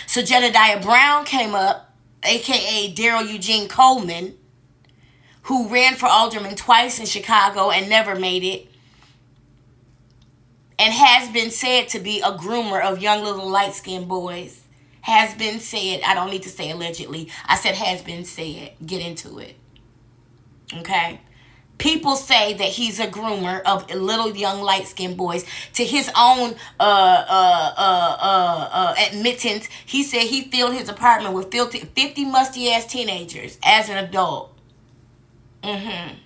So Jedediah Brown came up, a.k.a. Daryl Eugene Coleman, who ran for alderman twice in Chicago and never made it, and has been said to be a groomer of young little light-skinned boys. Has been said. I don't need to say allegedly. I said has been said. Get into it. Okay? People say that he's a groomer of little young light-skinned boys. To his own admittance, he said he filled his apartment with 50 musty-ass teenagers as an adult. How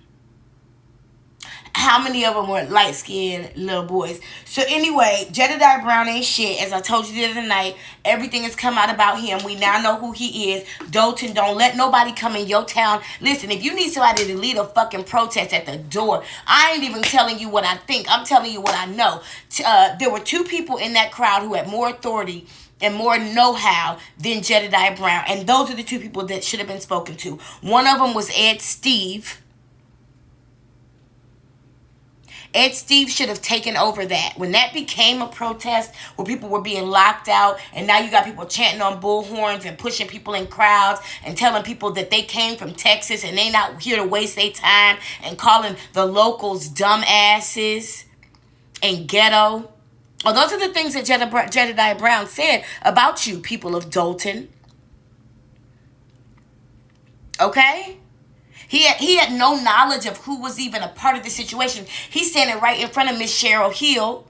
how many of them were light-skinned little boys. So anyway, Jedediah Brown ain't shit. As I told you the other night, everything has come out about him. We now know who he is. Dolton, don't let nobody come in your town. Listen, if you need somebody to lead a fucking protest at the door, I ain't even telling you what I think. I'm telling you what I know. There were two people in that crowd who had more authority and more know-how than Jedediah Brown. And those are the two people that should have been spoken to. One of them was Ed Steve. Ed Steve should have taken over that. When that became a protest where people were being locked out, and now you got people chanting on bullhorns and pushing people in crowds and telling people that they came from Texas and they not here to waste their time, and calling the locals dumbasses and ghetto. Well, those are the things that Jedediah Brown said about you, people of Dolton. Okay? He had no knowledge of who was even a part of the situation. He's standing right in front of Miss Cheryl Hill,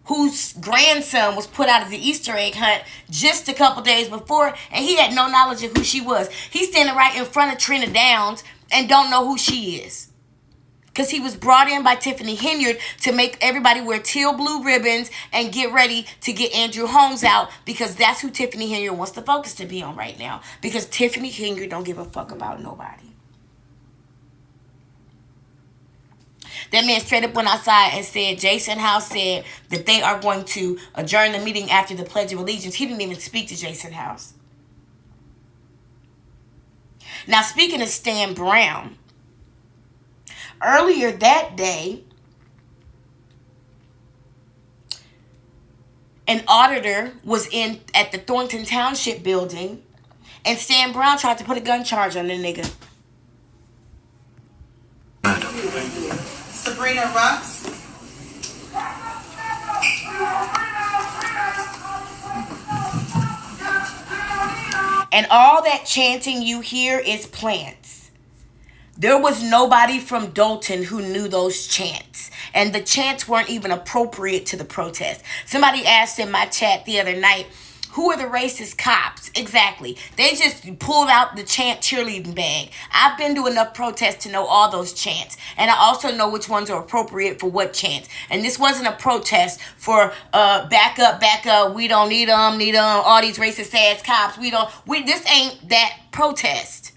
whose grandson was put out of the Easter egg hunt just a couple days before, and he had no knowledge of who she was. He's standing right in front of Trina Downs and don't know who she is. Because he was brought in by Tiffany Henyard to make everybody wear teal blue ribbons and get ready to get Andrew Holmes out, because that's who Tiffany Henyard wants the focus to be on right now. Because Tiffany Henyard don't give a fuck about nobody. That man straight up went outside and said Jason House said that they are going to adjourn the meeting after the Pledge of Allegiance. He didn't even speak to Jason House. Now, speaking of Stan Brown, earlier that day, an auditor was at the Thornton Township building, and Stan Brown tried to put a gun charge on the nigga. Sabrina Rux. And all that chanting you hear is plants. There was nobody from Dolton who knew those chants. And the chants weren't even appropriate to the protest. Somebody asked in my chat the other night, who are the racist cops? Exactly. They just pulled out the chant cheerleading bag. I've been to enough protests to know all those chants. And I also know which ones are appropriate for what chants. And this wasn't a protest for back up, we don't need them, all these racist ass cops. This ain't that protest.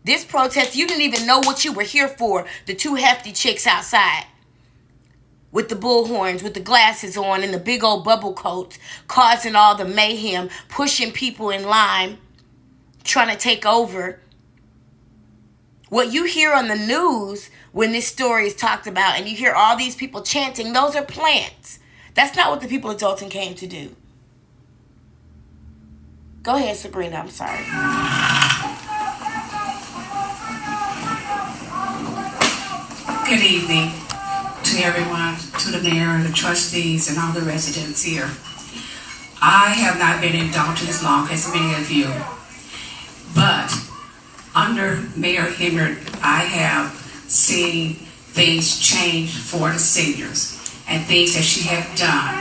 This protest, you didn't even know what you were here for. The two hefty chicks outside with the bullhorns, with the glasses on and the big old bubble coats, causing all the mayhem, pushing people in line, trying to take over. What you hear on the news when this story is talked about and you hear all these people chanting, those are plants. That's not what the people of Dolton came to do. Go ahead, Sabrina, I'm sorry. Good evening to everyone, to the mayor, the trustees, and all the residents here. I have not been in Dolton as long as many of you, but under Mayor Henyard, I have seen things change for the seniors and things that she has done,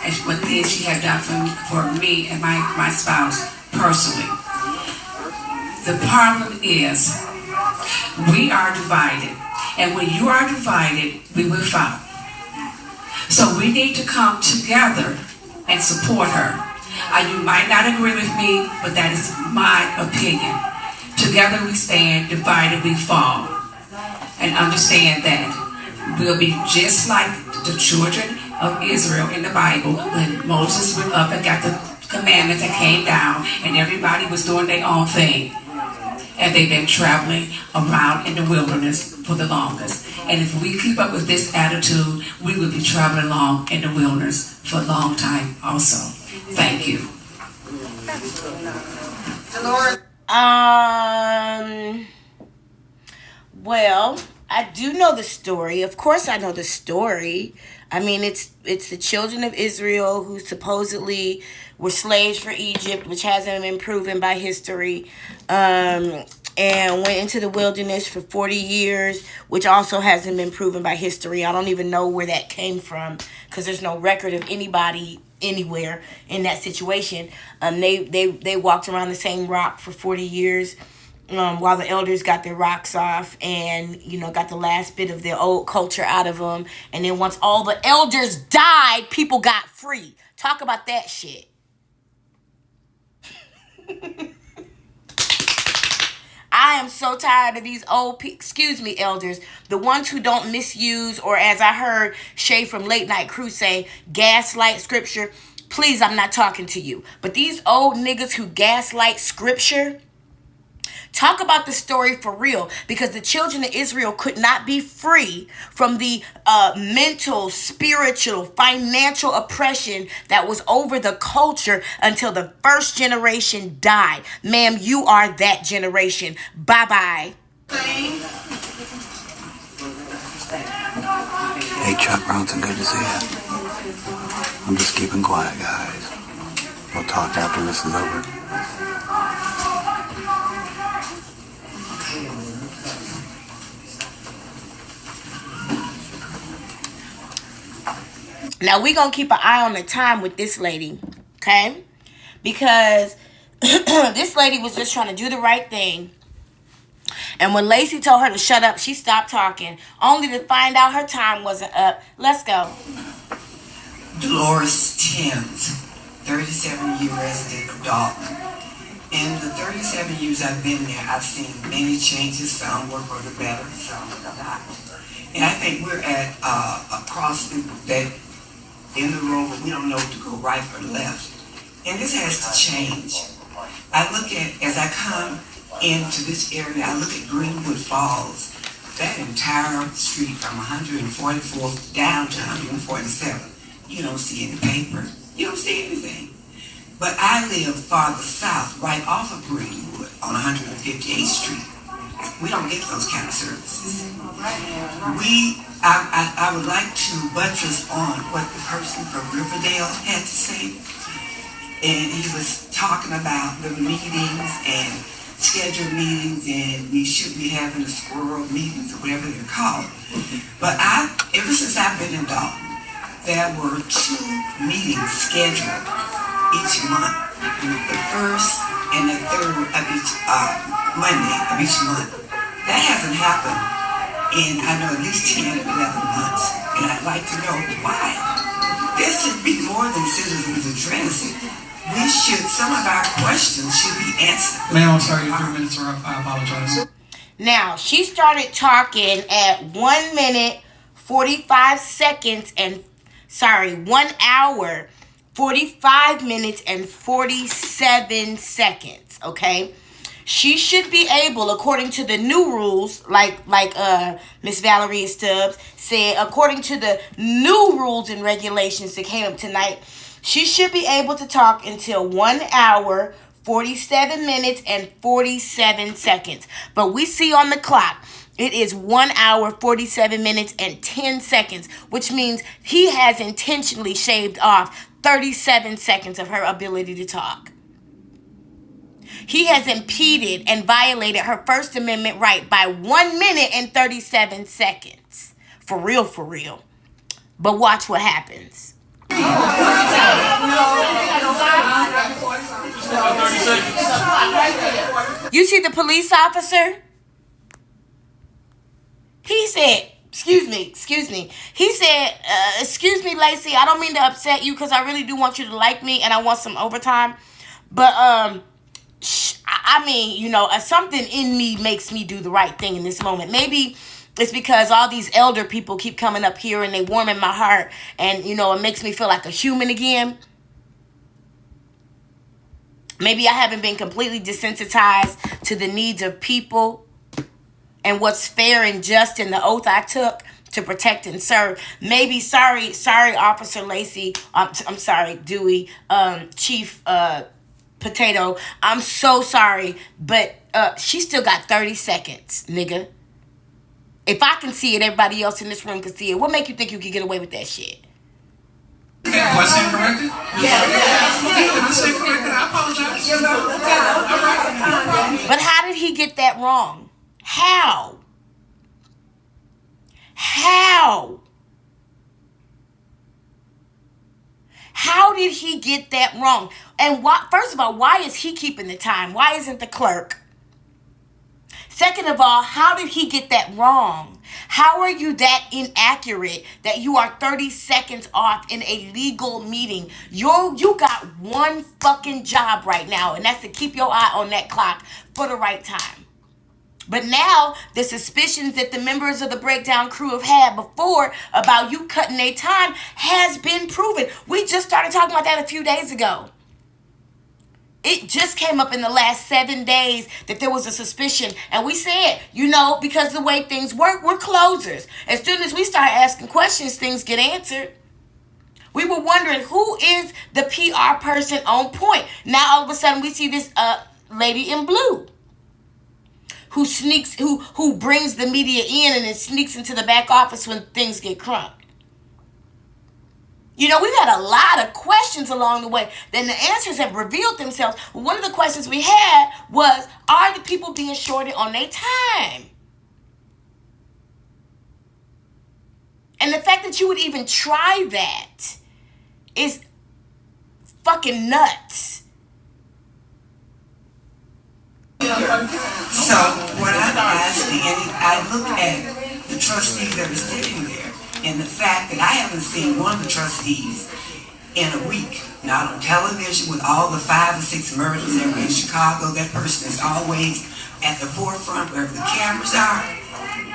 and what things she has done for me and my spouse personally. The problem is we are divided. And when you are divided, we will fall. So we need to come together and support her. You might not agree with me, but that is my opinion. Together we stand, divided we fall. And understand that we'll be just like the children of Israel in the Bible when Moses went up and got the commandments that came down and everybody was doing their own thing. And they've been traveling around in the wilderness for the longest. And if we keep up with this attitude, we will be traveling along in the wilderness for a long time also. Thank you. Well, I do know the story. Of course I know the story. I mean, it's the children of Israel who supposedly were slaves for Egypt, which hasn't been proven by history, and went into the wilderness for 40 years, which also hasn't been proven by history. I don't even know where that came from because there's no record of anybody anywhere in that situation. They walked around the same rock for 40 years. while the elders got their rocks off and, got the last bit of their old culture out of them. And then once all the elders died, people got free. Talk about that shit. I am so tired of these elders, the ones who don't misuse, or as I heard Shay from Late Night Crew say, gaslight scripture. Please, I'm not talking to you. But these old niggas who gaslight scripture, talk about the story for real, because the children of Israel could not be free from the mental, spiritual, financial oppression that was over the culture until the first generation died. Ma'am, you are that generation. Bye-bye. Hey, Chuck Bronson, good to see you. I'm just keeping quiet, guys. We'll talk after this is over. Now, we're going to keep an eye on the time with this lady, okay? Because this lady was just trying to do the right thing. And when Lacey told her to shut up, she stopped talking, only to find out her time wasn't up. Let's go. Dolores Timms, 37-year resident of Dolton. In the 37 years I've been there, I've seen many changes. Some were for the better, some for the not. And I think we're at a crossing that in the road where we don't know to go right or left. And this has to change. I look at, as I come into this area, I look at Greenwood Falls. That entire street from 144th down to 147. You don't see any paper. You don't see anything. But I live farther south, right off of Greenwood on 158th Street. We don't get those kind of services. I would like to buttress on what the person from Riverdale had to say. And he was talking about the meetings and scheduled meetings, and we should be having the squirrel meetings or whatever they're called. But ever since I've been in Dolton, there were 2 meetings scheduled each month, the first and the third of each Monday of each month. That hasn't happened in, I know, at least 10 or 11 months, and I'd like to know why. There should be more than citizens address. Some of our questions should be answered. Ma'am, I'm sorry, your 3 minutes are up. I apologize. Now, she started talking at 1 minute, 45 seconds, 1 hour, 45 minutes, and 47 seconds, okay? She should be able, according to the new rules, like Miss Valeria Stubbs said, according to the new rules and regulations that came up tonight, she should be able to talk until 1 hour, 47 minutes, and 47 seconds. But we see on the clock, it is 1 hour, 47 minutes, and 10 seconds, which means he has intentionally shaved off 37 seconds of her ability to talk. He has impeded and violated her First Amendment right by 1 minute and 37 seconds. For real, for real. But watch what happens. You see the police officer? He said, excuse me. He said, excuse me, Lacey, I don't mean to upset you because I really do want you to like me and I want some overtime. But, I mean, something in me makes me do the right thing in this moment. Maybe it's because all these elder people keep coming up here and they warm in my heart and, it makes me feel like a human again. Maybe I haven't been completely desensitized to the needs of people and what's fair and just in the oath I took to protect and serve. Maybe, sorry, Officer Lacey. I'm sorry, Dewey, Chief Potato. I'm so sorry, but she still got 30 seconds, nigga. If I can see it, everybody else in this room can see it. What make you think you can get away with that shit? Was it corrected? Yeah. I apologize. But how did he get that wrong? How? How did he get that wrong? And first of all, why is he keeping the time? Why isn't the clerk? Second of all, how did he get that wrong? How are you that inaccurate that you are 30 seconds off in a legal meeting? You got one fucking job right now, and that's to keep your eye on that clock for the right time. But now, the suspicions that the members of the Breakdown crew have had before about you cutting their time has been proven. We just started talking about that a few days ago. It just came up in the last 7 days that there was a suspicion. And we said, because the way things work, we're closers. As soon as we start asking questions, things get answered. We were wondering, who is the PR person on point? Now, all of a sudden, we see this lady in blue who brings the media in and then sneaks into the back office when things get crunk. We've had a lot of questions along the way. Then the answers have revealed themselves. One of the questions we had was, are the people being shorted on their time? And the fact that you would even try that is fucking nuts. So what I'm asking, and I look at the trustees that are sitting there, and the fact that I haven't seen one of the trustees in a week, not on television with all the 5 or 6 murders that were in Chicago. That person is always at the forefront wherever the cameras are.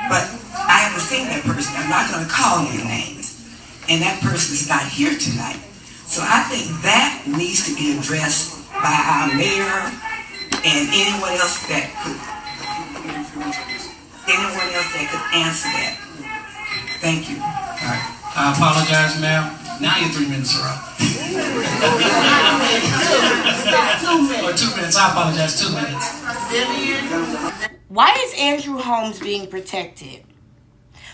But I haven't seen that person. I'm not going to call any names. And that person is not here tonight. So I think that needs to be addressed by our mayor and anyone else that could answer that. Thank you. All right. I apologize, ma'am. Now your 3 minutes are up. Or 2 minutes. I apologize. 2 minutes. Why is Andrew Holmes being protected?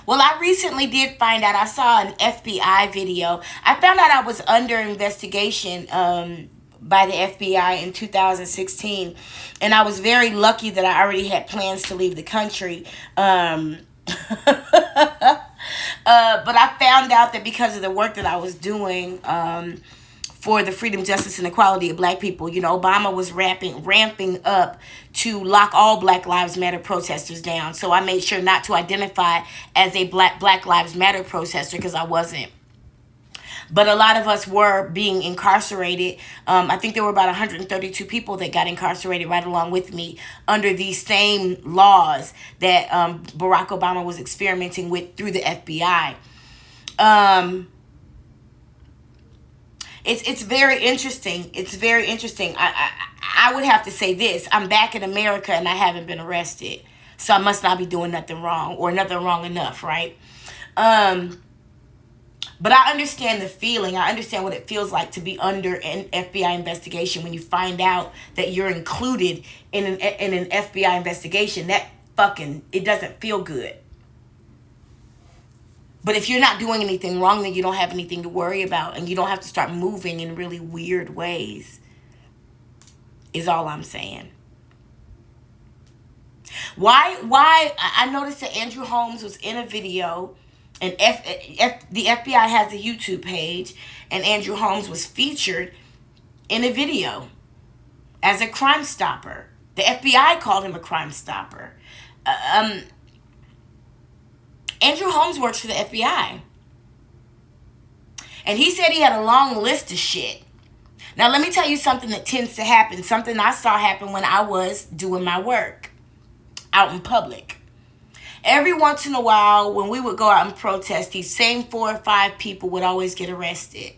Well, I recently did find out. I saw an FBI video. I found out I was under investigation by the FBI in 2016. And I was very lucky that I already had plans to leave the country. But I found out that because of the work that I was doing for the freedom, justice, and equality of black people, Obama was ramping up to lock all Black Lives Matter protesters down. So I made sure not to identify as a Black Lives Matter protester because I wasn't. But a lot of us were being incarcerated. I think there were about 132 people that got incarcerated right along with me under these same laws that Barack Obama was experimenting with through the FBI. It's very interesting. It's very interesting. I would have to say this. I'm back in America and I haven't been arrested. So I must not be doing nothing wrong or nothing wrong enough, right? But I understand the feeling. I understand what it feels like to be under an FBI investigation when you find out that you're included in an FBI investigation. It doesn't feel good. But if you're not doing anything wrong, then you don't have anything to worry about. And you don't have to start moving in really weird ways, is all I'm saying. Why? I noticed that Andrew Holmes was in a video. And the FBI has a YouTube page, and Andrew Holmes was featured in a video as a crime stopper. The FBI called him a crime stopper. Andrew Holmes works for the FBI. And he said he had a long list of shit. Now, let me tell you something that tends to happen, something I saw happen when I was doing my work out in public. Every once in a while, when we would go out and protest, these same 4 or 5 people would always get arrested.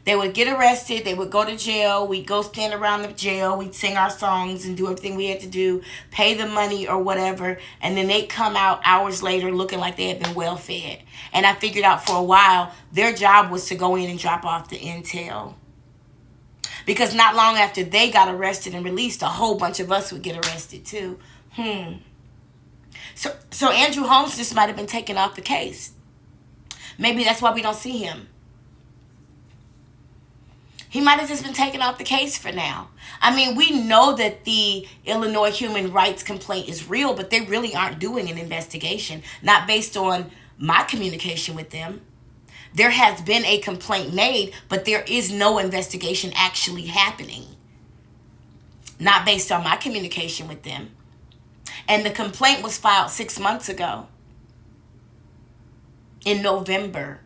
They would get arrested. They would go to jail. We'd go stand around the jail. We'd sing our songs and do everything we had to do, pay the money or whatever. And then they'd come out hours later looking like they had been well fed. And I figured out for a while, their job was to go in and drop off the intel. Because not long after they got arrested and released, a whole bunch of us would get arrested too. So Andrew Holmes just might have been taken off the case. Maybe that's why we don't see him. He might have just been taken off the case for now. I mean, we know that the Illinois human rights complaint is real, but they really aren't doing an investigation, not based on my communication with them. There has been a complaint made, but there is no investigation actually happening, not based on my communication with them. And the complaint was filed 6 months ago. In November.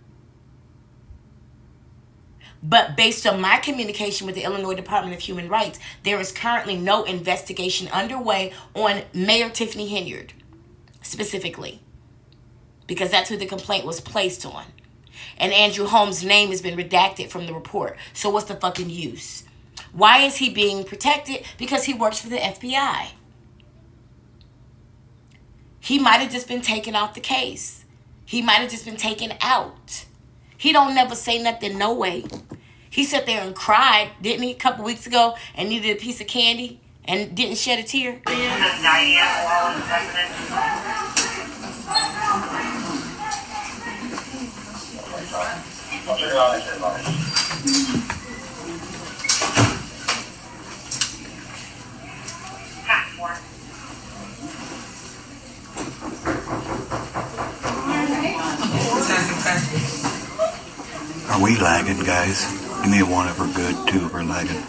But based on my communication with the Illinois Department of Human Rights, there is currently no investigation underway on Mayor Tiffany Henyard, specifically. Because that's who the complaint was placed on. And Andrew Holmes' name has been redacted from the report. So what's the fucking use? Why is he being protected? Because he works for the FBI. He might have just been taken off the case. He might have just been taken out. He don't never say nothing, no way. He sat there and cried, didn't he, a couple weeks ago, and needed a piece of candy and didn't shed a tear? Are we lagging, guys? Give me a one if we're good, two if we're lagging.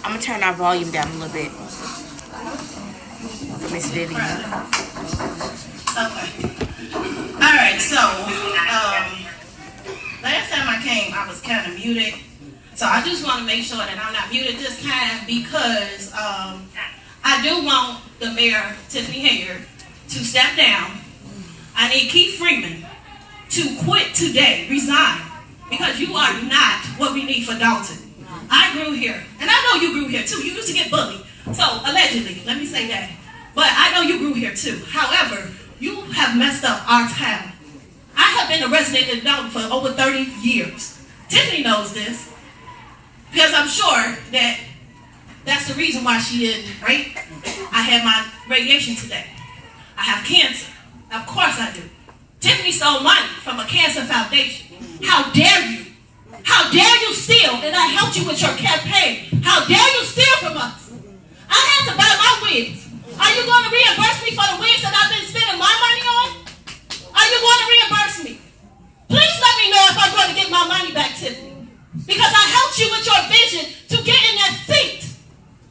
I'm going to turn our volume down a little bit. For Miss Vivian. Okay. Alright, so, last time I came, I was kind of muted. So I just want to make sure that I'm not muted this time because I do want the Mayor, Tiffany Henyard, to step down. I need Keith Freeman to quit today, resign. Because you are not what we need for Dolton. I grew here, and I know you grew here too. You used to get bullied. So, allegedly, let me say that. But I know you grew here too. However, you have messed up our town. I have been a resident in Dolton for over 30 years. Tiffany knows this. Because I'm sure that that's the reason why she didn't, right? I had my radiation today. I have cancer. Of course I do. Tiffany stole money from a cancer foundation. How dare you? How dare you steal? And I helped you with your campaign. How dare you steal from us? I had to buy my wigs. Are you going to reimburse me for the wigs that I've been spending my money on? Are you going to reimburse me? Please let me know if I'm going to get my money back, Tiffany. Because I helped you with your vision to get in that seat.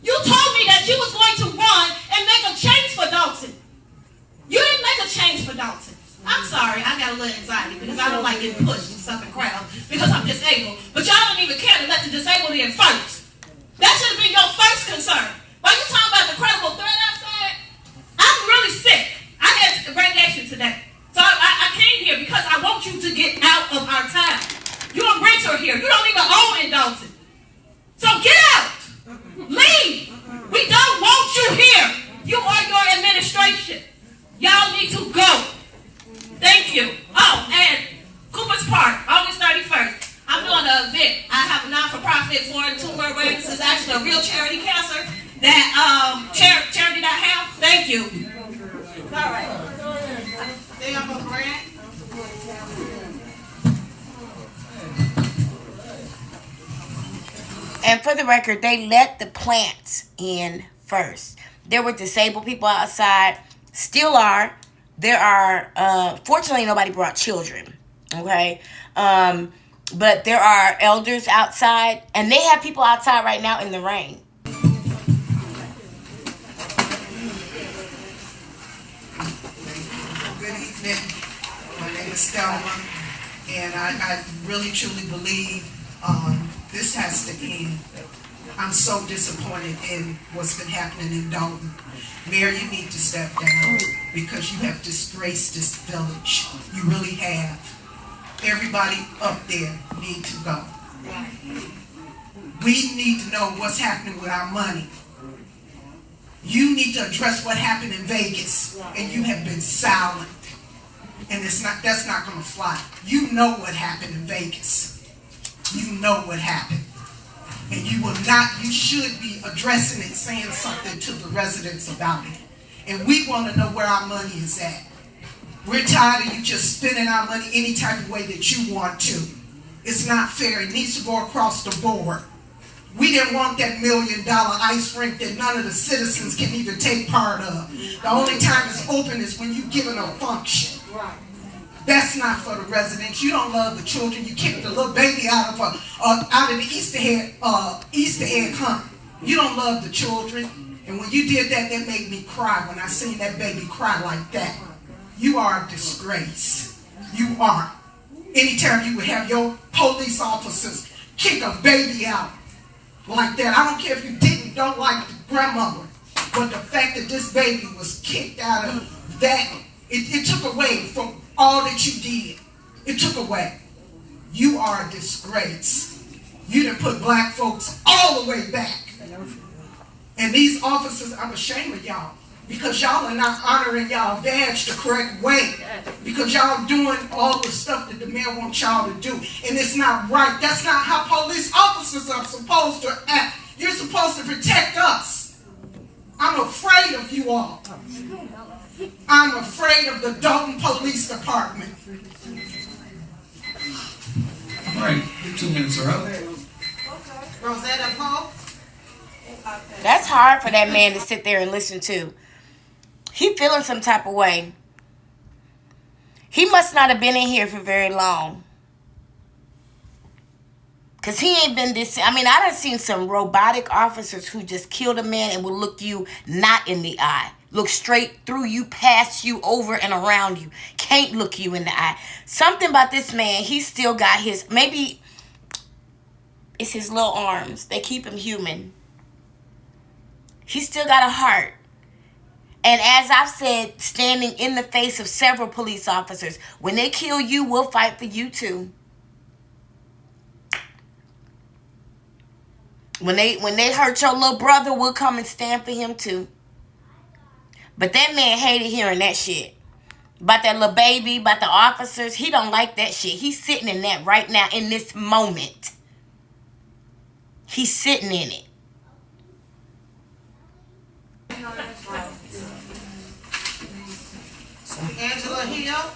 You told me that you was going to run and make a change for Dolton. You didn't make a change for Dolton. I'm sorry, I got a little anxiety because I don't like getting pushed in stuff in crowds because I'm disabled. But y'all don't even care to let the disabled in first. That should have been your first concern. While you talking about the credible threat outside, I'm really sick. I had radiation today. So I came here because I want you to get out of our town. You're a renter here. You don't even own in Dolton. So get out. Leave. We don't want you here. You are your administration. Y'all need to go. Thank you. Oh, and Cooper's Park, August 31st. I'm doing an event. I have a non-for-profit for tumor awareness. It's actually a real charity cancer that charity that I have. Thank you. All right. They have a grant. And for the record, they let the plants in first. There were disabled people outside. Still are. There are, fortunately, nobody brought children, okay? But there are elders outside, and they have people outside right now in the rain. Good evening. My name is Thelma, and I really, truly believe this has to end. I'm so disappointed in what's been happening in Dolton. Mayor, you need to step down because you have disgraced this village. You really have. Everybody up there need to go. We need to know what's happening with our money. You need to address what happened in Vegas, and you have been silent. And that's not going to fly. You know what happened in Vegas. You know what happened. And you should be addressing it, saying something to the residents about it. And we want to know where our money is at. We're tired of you just spending our money any type of way that you want to. It's not fair. It needs to go across the board. We didn't want that $1 million ice rink that none of the citizens can even take part of. The only time it's open is when you're giving a function. That's not for the residents. You don't love the children. You kicked the little baby out of the Easter egg hunt. You don't love the children. And when you did that, that made me cry when I seen that baby cry like that. You are a disgrace. You are. Anytime you would have your police officers kick a baby out like that, I don't care if you don't like the grandmother, but the fact that this baby was kicked out of that, it took away from all that you did. It took away. You are a disgrace. You done put black folks all the way back. And these officers, I'm ashamed of y'all, because y'all are not honoring y'all badge the correct way, because y'all doing all the stuff that the mayor wants y'all to do, and it's not right. That's not how police officers are supposed to act. You're supposed to protect us. I'm afraid of you all. I'm afraid of the Dolton Police Department. All right, 2 minutes are up. Rosetta Pope. That's hard for that man to sit there and listen to. He feeling some type of way. He must not have been in here for very long. Because he ain't been this... I mean, I done seen some robotic officers who just killed a man and will look you not in the eye. Look straight through you, past you, over and around you. Can't look you in the eye. Something about this man, he still got his... Maybe it's his little arms. They keep him human. He still got a heart. And as I've said, standing in the face of several police officers, when they kill you, we'll fight for you too. When they hurt your little brother, we'll come and stand for him too. But that man hated hearing that shit. About that little baby, about the officers. He don't like that shit. He's sitting in that right now, in this moment. He's sitting in it. Angela Hill.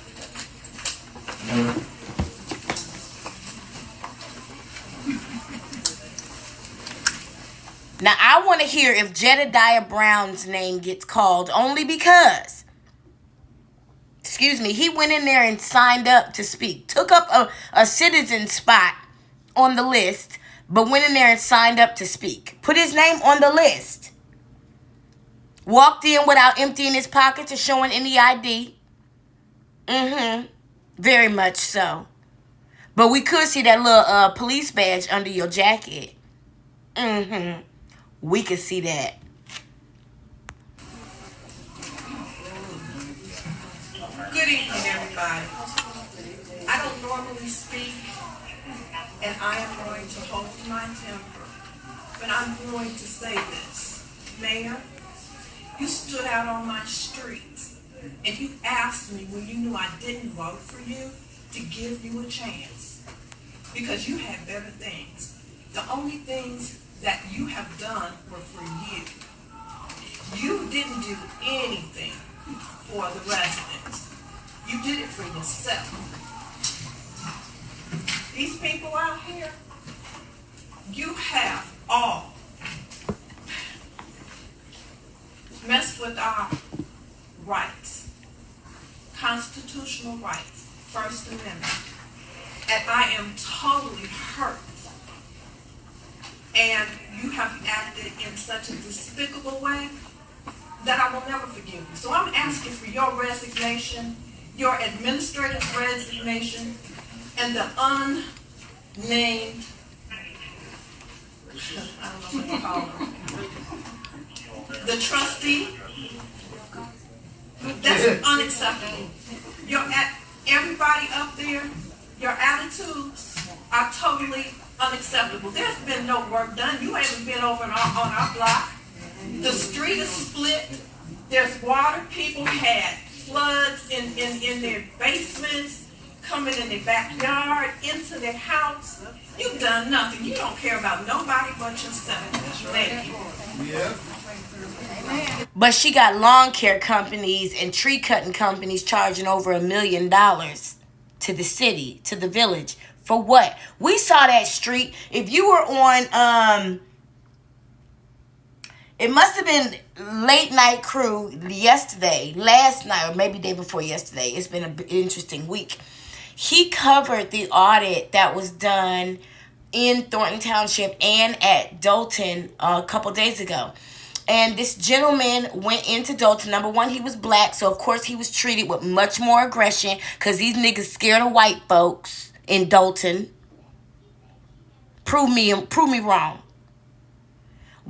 Now, I want to hear if Jedediah Brown's name gets called, only because, excuse me, he went in there and signed up to speak. Took up a citizen spot on the list, but went in there and signed up to speak. Put his name on the list. Walked in without emptying his pockets or showing any ID. Very much so. But we could see that little police badge under your jacket. We could see that. Good evening, everybody. I don't normally speak, and I am going to hold my temper, but I'm going to say this. Mayor, you stood out on my street, and you asked me when you knew I didn't vote for you to give you a chance, because you had better things. The only things that you have done were for you. You didn't do anything for the residents. You did it for yourself. These people out here, you have all messed with our rights, constitutional rights, First Amendment, and I am totally hurt. And you have acted in such a despicable way that I will never forgive you. So I'm asking for your resignation, your administrative resignation, and the unnamed, I don't know what to call her, the trustee. That's unacceptable. Everybody up there, your attitudes are totally unacceptable. There's been no work done. You haven't been over on our block. The street is split. There's water. People had floods in their basements, coming in their backyard, into their house. You've done nothing. You don't care about nobody but yourself. Thank you. Yeah. But she got lawn care companies and tree cutting companies charging over $1 million to the city, to the village. For what? We saw that street. If you were on, it must have been late night crew yesterday, last night, or maybe day before yesterday. It's been an interesting week. He covered the audit that was done in Thornton Township and at Dolton a couple days ago. And this gentleman went into Dolton. Number one, he was black, so of course he was treated with much more aggression because these niggas scared of white folks in Dolton. Prove me wrong.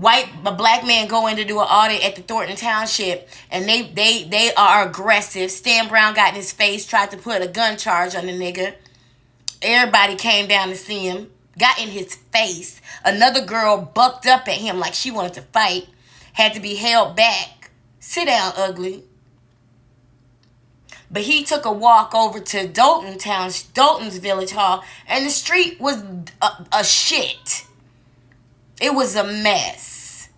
A black man go in to do an audit at the Thornton Township, and they are aggressive. Stan Brown got in his face, tried to put a gun charge on the nigga. Everybody came down to see him, got in his face. Another girl bucked up at him like she wanted to fight, had to be held back. Sit down, ugly. But he took a walk over to Dolton's Village Hall, and the street was a shit. It was a mess.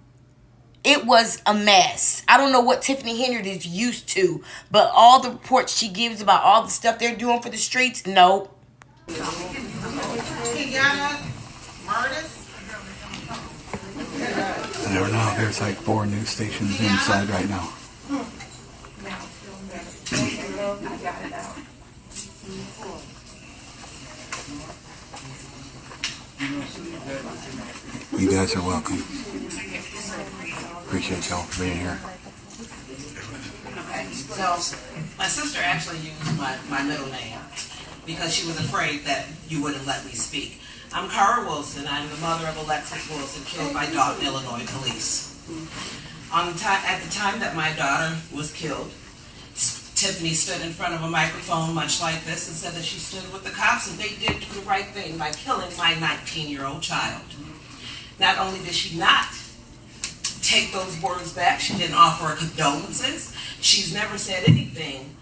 It was a mess. I don't know what Tiffany Henry is used to, but all the reports she gives about all the stuff they're doing for the streets, nope. I never know. There's like 4 news stations inside right now. You guys are welcome. Appreciate y'all for being here. So, my sister actually used my middle name because she was afraid that you wouldn't let me speak. I'm Cara Wilson. I'm the mother of Alexis Wilson, killed by Dolton, Illinois police. At the time that my daughter was killed, Tiffany stood in front of a microphone much like this and said that she stood with the cops and they did do the right thing by killing my 19-year-old child. Not only did she not take those words back, she didn't offer her condolences. She's never said anything.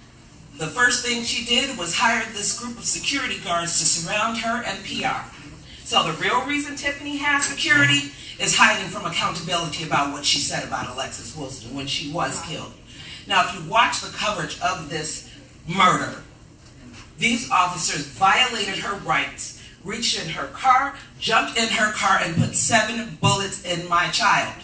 The first thing she did was hire this group of security guards to surround her and PR. So the real reason Tiffany has security is hiding from accountability about what she said about Alexis Wilson when she was killed. Now, if you watch the coverage of this murder, these officers violated her rights, reached in her car, jumped in her car, and put 7 bullets in my child.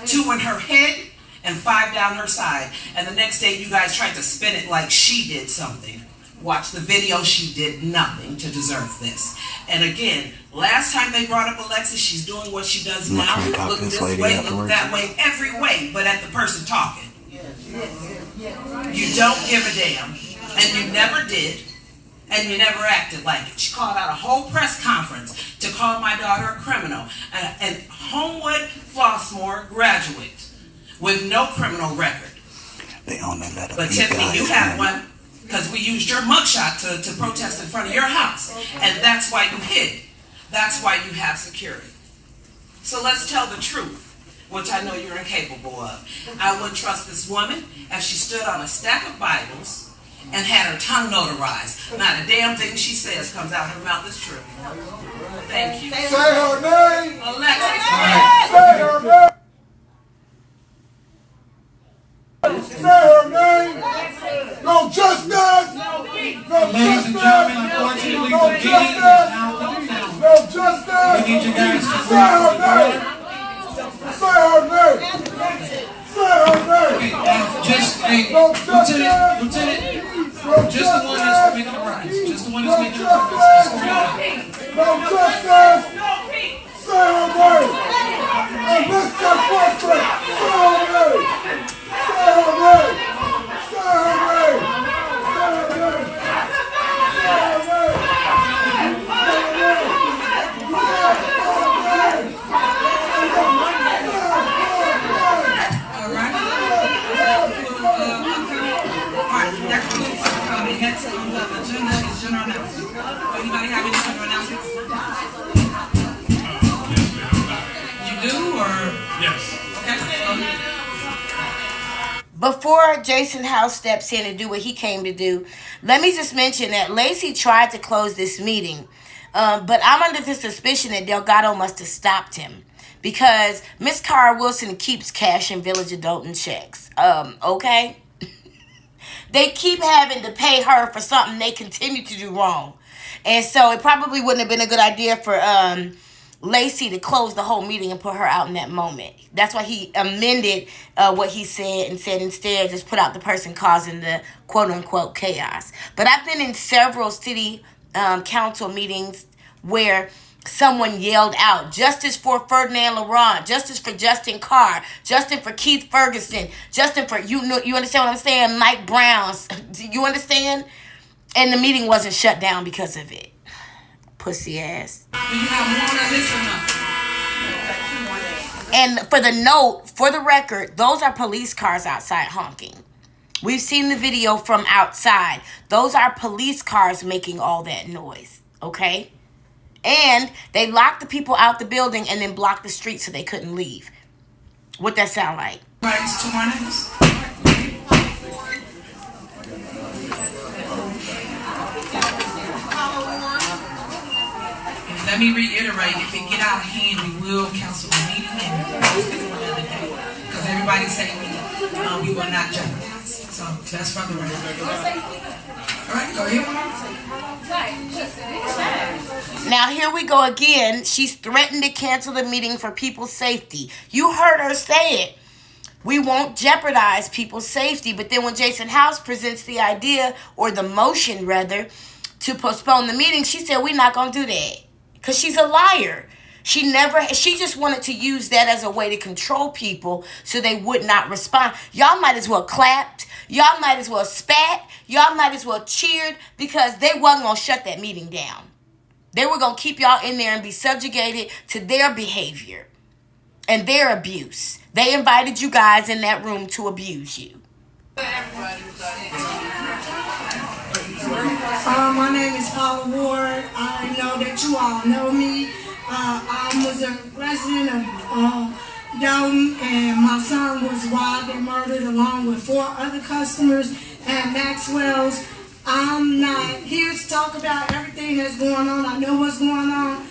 2 in her head and 5 down her side. And the next day, you guys tried to spin it like she did something. Watch the video. She did nothing to deserve this. And again, last time they brought up Alexis, she's doing what she does now. Look this way, look that way, every way, but at the person talking. You don't give a damn, and you never did, and you never acted like it. She called out a whole press conference to call my daughter a criminal, and Homewood Flossmoor graduate with no criminal record. They only let But Tiffany, you have one, because we used your mugshot to protest in front of your house, and that's why you hid. That's why you have security. So let's tell the truth, which I know you're incapable of. I wouldn't trust this woman if she stood on a stack of Bibles and had her tongue notarized. Not a damn thing she says comes out her mouth is true. Thank you. Say her name. Alexis. Say her name. Say her name. No justice. No Ladies and gentlemen, unfortunately, the meeting is now closed. No justice. We need you guys to say her name. Say her name. Say her name. Just Lieutenant, just the one that's making the rise. Just the one that's making the rise. No justice. Say her name. And let's get frustrated. Say her name. Say her name. Say her name. Say her name. Say her name. Anybody have any general announcements? You do, or? Yes. Okay. Before Jason House steps in and do what he came to do, let me just mention that Lacey tried to close this meeting, but I'm under the suspicion that Delgado must have stopped him because Miss Cara Wilson keeps cashing Village of Dolton checks. Okay? They keep having to pay her for something they continue to do wrong. And so it probably wouldn't have been a good idea for Lacey to close the whole meeting and put her out in that moment. That's why he amended what he said and said instead just put out the person causing the quote-unquote chaos. But I've been in several city council meetings where someone yelled out, "Justice for Ferdinand Laurent, justice for Justin Carr, justice for Keith Ferguson, justice for," you understand what I'm saying, Mike Browns. You understand? And the meeting wasn't shut down because of it. Pussy ass. And for the note, for the record, those are police cars outside honking. We've seen the video from outside. Those are police cars making all that noise, okay? And they locked the people out the building and then blocked the street so they couldn't leave. What that sound like? Rights to my names. Let me reiterate, if it get out of hand, we will cancel the meeting and schedule another day. Because everybody's saying we will not jeopardize. So that's from the record. All right, go ahead. Now here we go again. She's threatened to cancel the meeting for people's safety. You heard her say it. We won't jeopardize people's safety. But then when Jason House presents the idea, or the motion rather, to postpone the meeting, she said we're not going to do that. Because she's a liar. She just wanted to use that as a way to control people so they would not respond. Y'all might as well clapped. Y'all might as well spat. Y'all might as well cheered, because they wasn't going to shut that meeting down. They were going to keep y'all in there and be subjugated to their behavior and their abuse. They invited you guys in that room to abuse you. My name is Paula Ward. I know that you all know me. I was a resident of Dolton, and my son was robbed and murdered along with 4 other customers at Maxwell's. I'm not here to talk about everything that's going on. I know what's going on.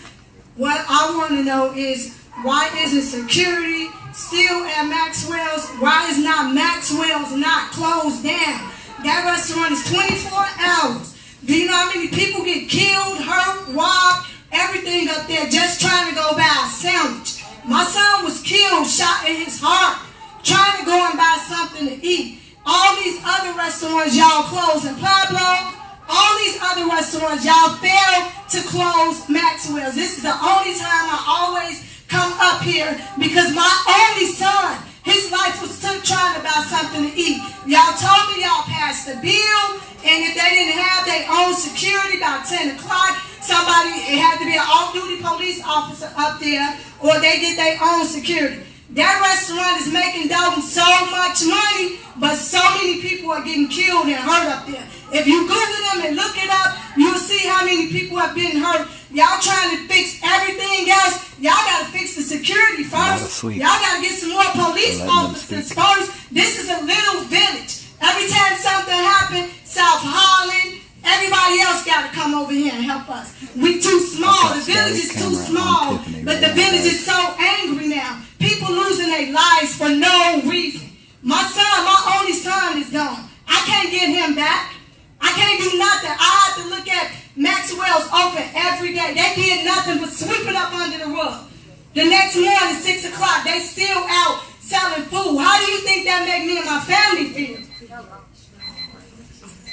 What I want to know is, why isn't security still at Maxwell's? Why is not Maxwell's not closed down? That restaurant is 24 hours. Do you know how many people get killed, hurt, robbed, everything up there just trying to go buy a sandwich? My son was killed, shot in his heart, trying to go and buy something to eat. All these other restaurants y'all closed in Pablo. All these other restaurants y'all failed to close Maxwell's. This is the only time I always come up here, because my only son, his life was took trying to buy something to eat. Y'all told me y'all passed the bill, and if they didn't have their own security by 10 o'clock, it had to be an off-duty police officer up there, or they get their own security. That restaurant is making Dolton so much money, but so many people are getting killed and hurt up there. If you Google them and look it up, you'll see how many people have been hurt. Y'all trying to fix everything else. Y'all got to fix the security first. Y'all got to get some more police officers first. This is a little village. Every time something happens, South Holland, everybody else got to come over here and help us. We too small. The village is too small, but the village is so angry now. People losing their lives for no reason. My son, my only son, is gone. I can't get him back. I can't do nothing. I have to look at Maxwell's open every day. They did nothing but sweep it up under the rug. The next morning, 6 o'clock, they still out selling food. How do you think that make me and my family feel?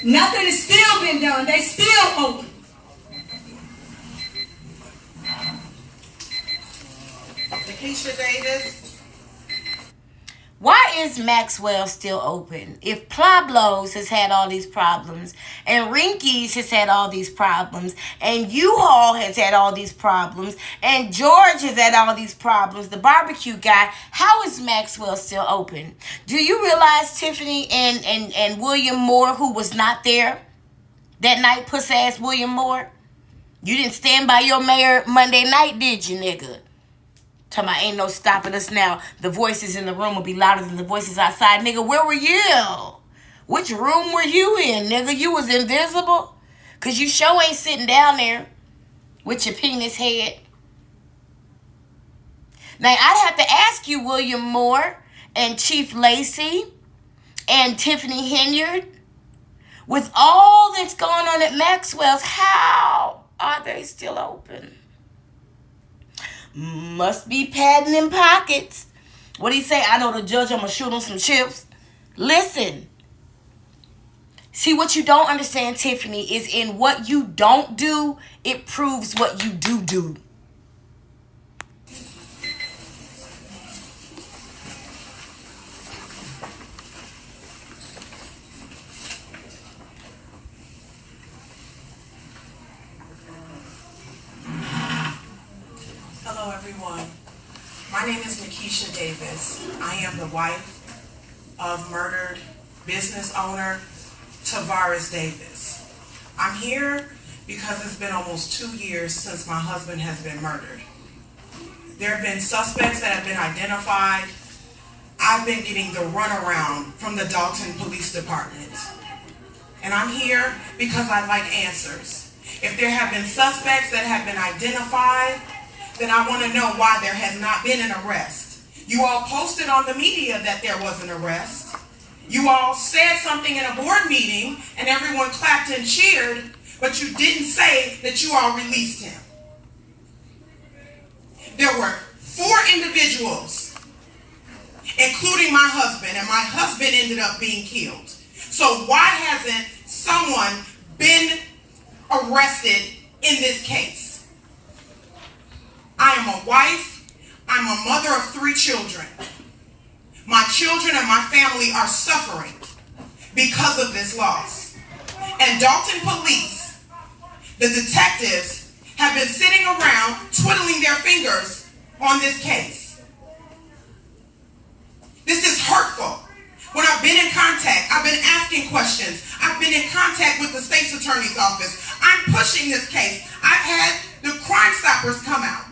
Nothing has still been done. They still open. Lakeisha Davis. Why is Maxwell still open? If Pablo's has had all these problems, and Rinky's has had all these problems, and U-Haul has had all these problems, and George has had all these problems, the barbecue guy, how is Maxwell still open? Do you realize Tiffany and William Moore, who was not there that night, puss-ass William Moore? You didn't stand by your mayor Monday night, did you, nigga? Talking about ain't no stopping us now. The voices in the room will be louder than the voices outside. Nigga, where were you? Which room were you in, nigga? You was invisible? Because you sure ain't sitting down there with your penis head. Now, I'd have to ask you, William Moore and Chief Lacey and Tiffany Henyard, with all that's going on at Maxwell's, how are they still open? Must be padding in pockets. What'd he say? I know the judge, I'm going to shoot him some chips. Listen. See, what you don't understand, Tiffany, is in what you don't do, it proves what you do. Hello, everyone. My name is Nikisha Davis. I am the wife of murdered business owner Tavares Davis. I'm here because it's been almost 2 years since my husband has been murdered. There have been suspects that have been identified. I've been getting the runaround from the Dolton Police Department. And I'm here because I'd like answers. If there have been suspects that have been identified, then I want to know why there has not been an arrest. You all posted on the media that there was an arrest. You all said something in a board meeting and everyone clapped and cheered, but you didn't say that you all released him. There were 4 individuals, including my husband, and my husband ended up being killed. So why hasn't someone been arrested in this case? I am a wife. I'm a mother of 3 children. My children and my family are suffering because of this loss. And Dolton Police, the detectives, have been sitting around twiddling their fingers on this case. This is hurtful. When I've been in contact, I've been asking questions. I've been in contact with the state's attorney's office. I'm pushing this case. I've had the Crime Stoppers come out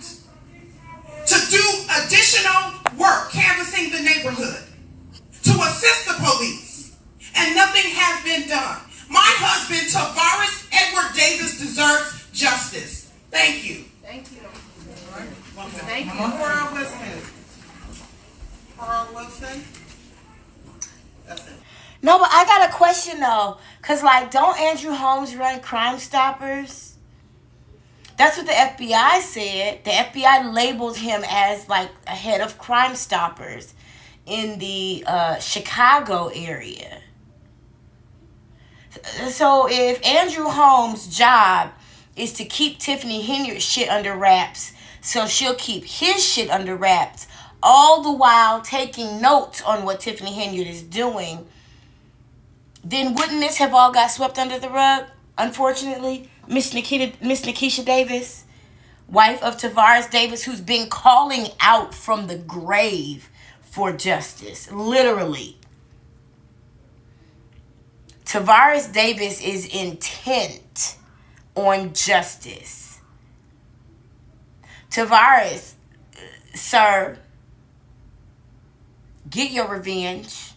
to do additional work, canvassing the neighborhood, to assist the police, and nothing has been done. My husband, Tavares Edward Davis, deserves justice. Thank you. Thank you. Thank you. Carl Wilson. Carl Wilson. That's it. No, but I got a question though, cause like, don't Andrew Holmes run Crime Stoppers? That's what the FBI said. The FBI labeled him as like a head of Crime Stoppers in the Chicago area. So if Andrew Holmes' job is to keep Tiffany Henyard's shit under wraps, so she'll keep his shit under wraps, all the while taking notes on what Tiffany Henyard is doing, then wouldn't this have all got swept under the rug? Unfortunately, Miss Nikisha Davis, wife of Tavares Davis, who's been calling out from the grave for justice, literally. Tavares Davis is intent on justice. Tavares, sir, get your revenge.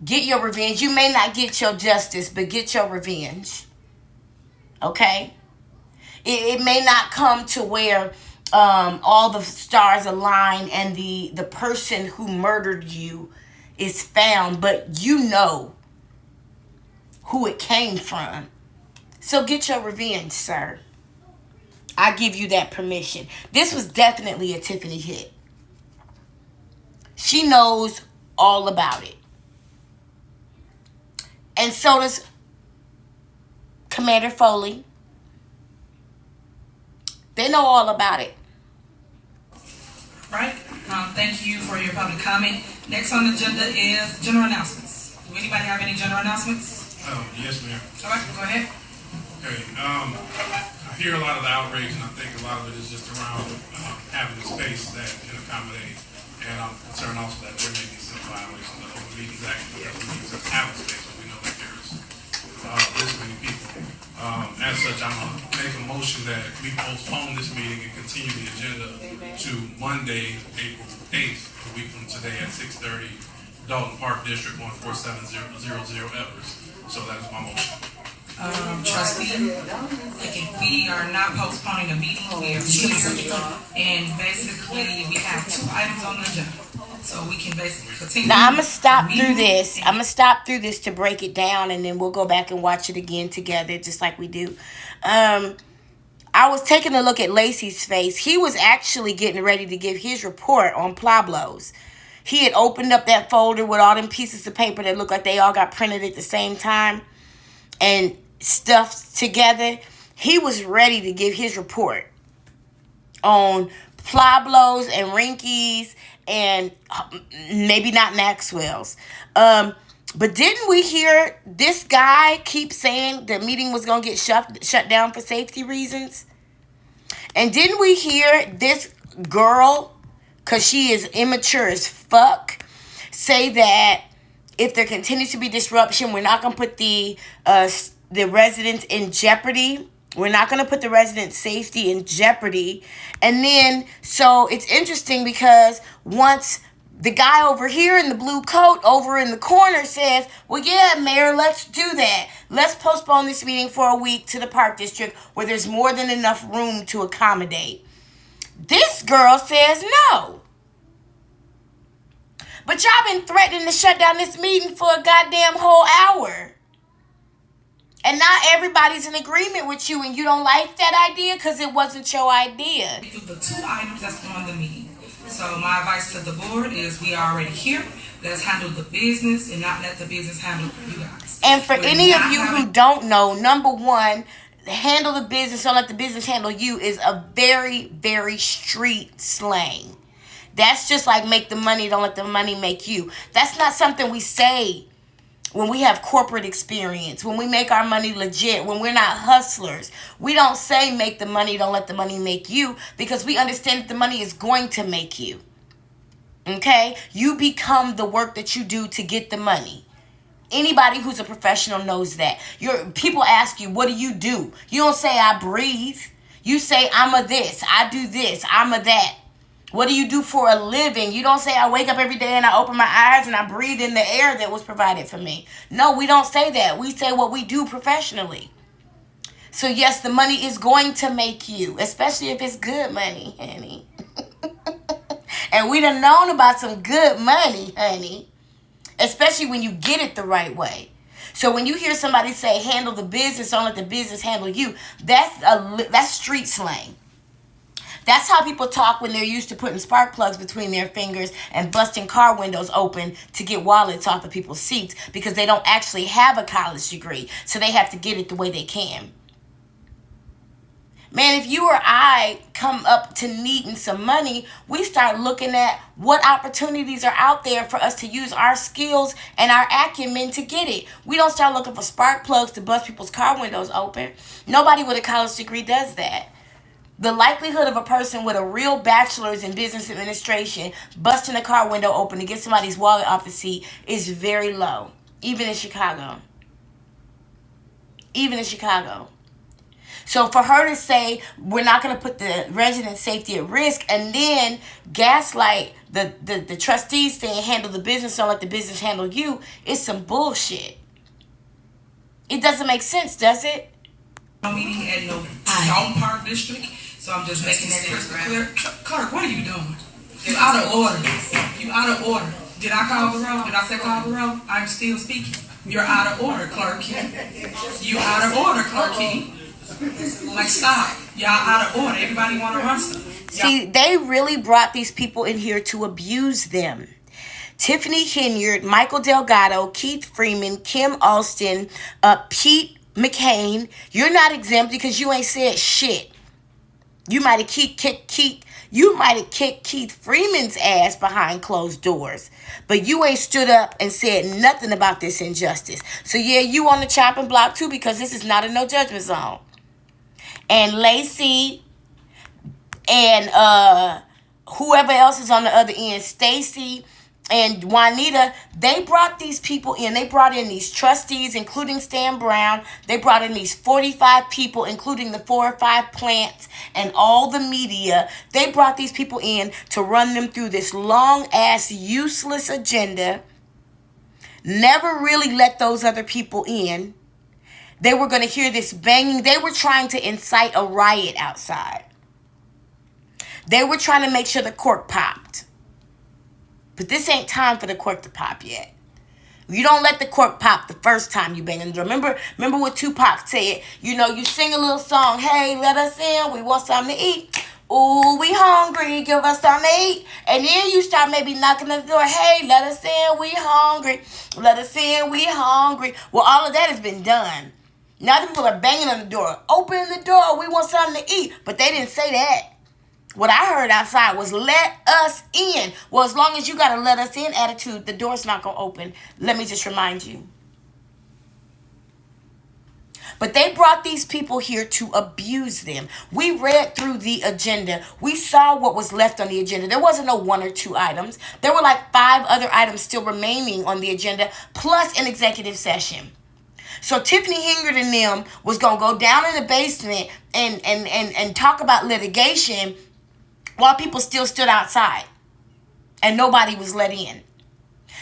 Get your revenge. You may not get your justice, but get your revenge. Okay? It may not come to where all the stars align and the person who murdered you is found, but you know who it came from. So get your revenge, sir. I give you that permission. This was definitely a Tiffany hit. She knows all about it. And so does Commander Foley. They know all about it. Right? Thank you for your public comment. Next on the agenda is general announcements. Do anybody have any general announcements? Yes, ma'am. All right, go ahead. Okay. I hear a lot of the outrage, and I think a lot of it is just around having a space that can accommodate. And I'm concerned also that there may be some violations of the Open Meetings Act because we need to have a space, but we know that there's this many people. As such, I'm going to make a motion that we postpone this meeting and continue the agenda to Monday, April 8th, a week from today at 6:30, Dolton Park District 14700 Evers. So that is my motion. Trustee, we are not postponing a meeting. We are here, and basically we have 2 items on the agenda. So we can basically continue. Now I'm gonna stop through this. I'm gonna stop through this to break it down, and then we'll go back and watch it again together, just like we do. I was taking a look at Lacey's face. He was actually getting ready to give his report on Pablo's. He had opened up that folder with all them pieces of paper that looked like they all got printed at the same time and stuffed together. He was ready to give his report on Pablo's and Rinky's and maybe not Maxwell's. But didn't we hear this guy keep saying the meeting was going to get shut down for safety reasons? And didn't we hear this girl, because she is immature as fuck, say that if there continues to be disruption, we're not going to put the residents in jeopardy. We're not going to put the residents' safety in jeopardy. And then, so it's interesting because once the guy over here in the blue coat over in the corner says, well, yeah, Mayor, let's do that. Let's postpone this meeting for a week to the Park District where there's more than enough room to accommodate. This girl says no. But y'all been threatening to shut down this meeting for a goddamn whole hour. And not everybody's in agreement with you, and you don't like that idea because it wasn't your idea. The 2 items that's on the meeting. So my advice to the board is we are already here. Let's handle the business and not let the business handle you guys. And for any of you who don't know, number one, handle the business, don't let the business handle you is a very, very street slang. That's just like make the money, don't let the money make you. That's not something we say when we have corporate experience, when we make our money legit, when we're not hustlers. We don't say make the money, don't let the money make you, because we understand that the money is going to make you. Okay? You become the work that you do to get the money. Anybody who's a professional knows that. People ask you, what do? You don't say I breathe. You say I'm a this, I do this, I'm a that. What do you do for a living? You don't say I wake up every day and I open my eyes and I breathe in the air that was provided for me. No, we don't say that. We say what we do professionally. So yes, the money is going to make you, especially if it's good money, honey. And we done known about some good money, honey. Especially when you get it the right way. So when you hear somebody say handle the business, don't let the business handle you, that's street slang. That's how people talk when they're used to putting spark plugs between their fingers and busting car windows open to get wallets off of people's seats because they don't actually have a college degree. So they have to get it the way they can. Man, if you or I come up to needing some money, we start looking at what opportunities are out there for us to use our skills and our acumen to get it. We don't start looking for spark plugs to bust people's car windows open. Nobody with a college degree does that. The likelihood of a person with a real bachelor's in business administration busting a car window open to get somebody's wallet off the seat is very low, even in Chicago. Even in Chicago. So for her to say we're not going to put the resident safety at risk and then gaslight the trustees saying handle the business, don't let the business handle you, is some bullshit. It doesn't make sense, does it? Meeting at no Dolton Park District. So I'm just making that crystal clear. Clark, what are you doing? You out of order. You out of order. Did I call the roll? Did I say call the roll? I'm still speaking. You're out of order, Clark. You out of order, Clark. Like, stop. Y'all out of order. Everybody want to run stuff. See, they really brought these people in here to abuse them. Tiffany Henyard, Michael Delgado, Keith Freeman, Kim Alston, Pete McCain. You're not exempt because you ain't said shit. You might have kicked Keith Freeman's ass behind closed doors. But you ain't stood up and said nothing about this injustice. So yeah, you on the chopping block too because this is not a no judgment zone. And Lacey and whoever else is on the other end, Stacy and Juanita, they brought these people in. They brought in these trustees, including Stan Brown. They brought in these 45 people, including the 4 or 5 plants and all the media. They brought these people in to run them through this long-ass, useless agenda. Never really let those other people in. They were going to hear this banging. They were trying to incite a riot outside. They were trying to make sure the cork popped. But this ain't time for the cork to pop yet. You don't let the cork pop the first time you bang on the door. Remember what Tupac said? You know, you sing a little song. Hey, let us in. We want something to eat. Ooh, we hungry. Give us something to eat. And then you start maybe knocking on the door. Hey, let us in. We hungry. Let us in. We hungry. Well, all of that has been done. Now the people are banging on the door. Open the door. We want something to eat. But they didn't say that. What I heard outside was let us in. Well, as long as you got a let us in attitude, the door's not going to open. Let me just remind you. But they brought these people here to abuse them. We read through the agenda. We saw what was left on the agenda. There wasn't no 1 or 2 items. There were like 5 other items still remaining on the agenda, plus an executive session. So Tiffany Hingard and them was going to go down in the basement and talk about litigation while people still stood outside and nobody was let in.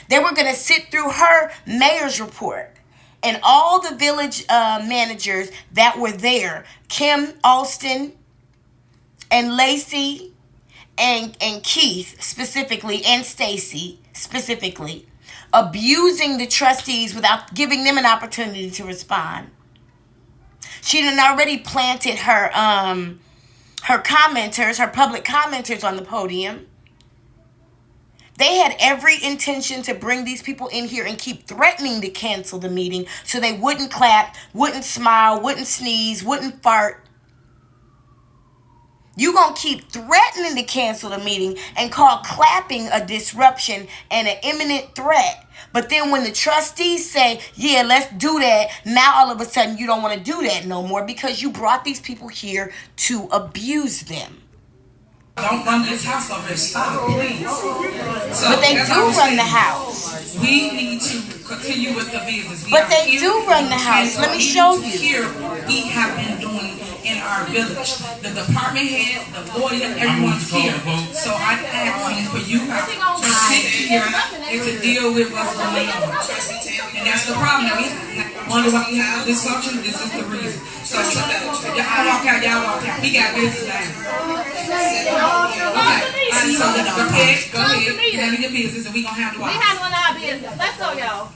They were going to sit through her mayor's report. And all the village managers that were there, Kim Alston and Lacey and Keith specifically, and Stacy specifically, abusing the trustees without giving them an opportunity to respond. She had already planted her commenters, her public commenters on the podium. They had every intention to bring these people in here and keep threatening to cancel the meeting so they wouldn't clap, wouldn't smile, wouldn't sneeze, wouldn't fart. You gonna keep threatening to cancel the meeting and call clapping a disruption and an imminent threat. But then when the trustees say, yeah, let's do that, now all of a sudden you don't want to do that no more because you brought these people here to abuse them. Don't run this house over. Stop, please. So but they do run the house. We need to continue with the business. But they do run the house. Let me show you. Here we have been doing in our village. The department head, the lawyer, everyone's here. So I'm asking for you to sit here and to deal with what's going on. And that's the problem. We wonder why we have dysfunction. This is the reason. So y'all walk out. We got business now. Okay. So go ahead. Handle your business, and we gonna handle ours. We handling our business. Let's go, y'all.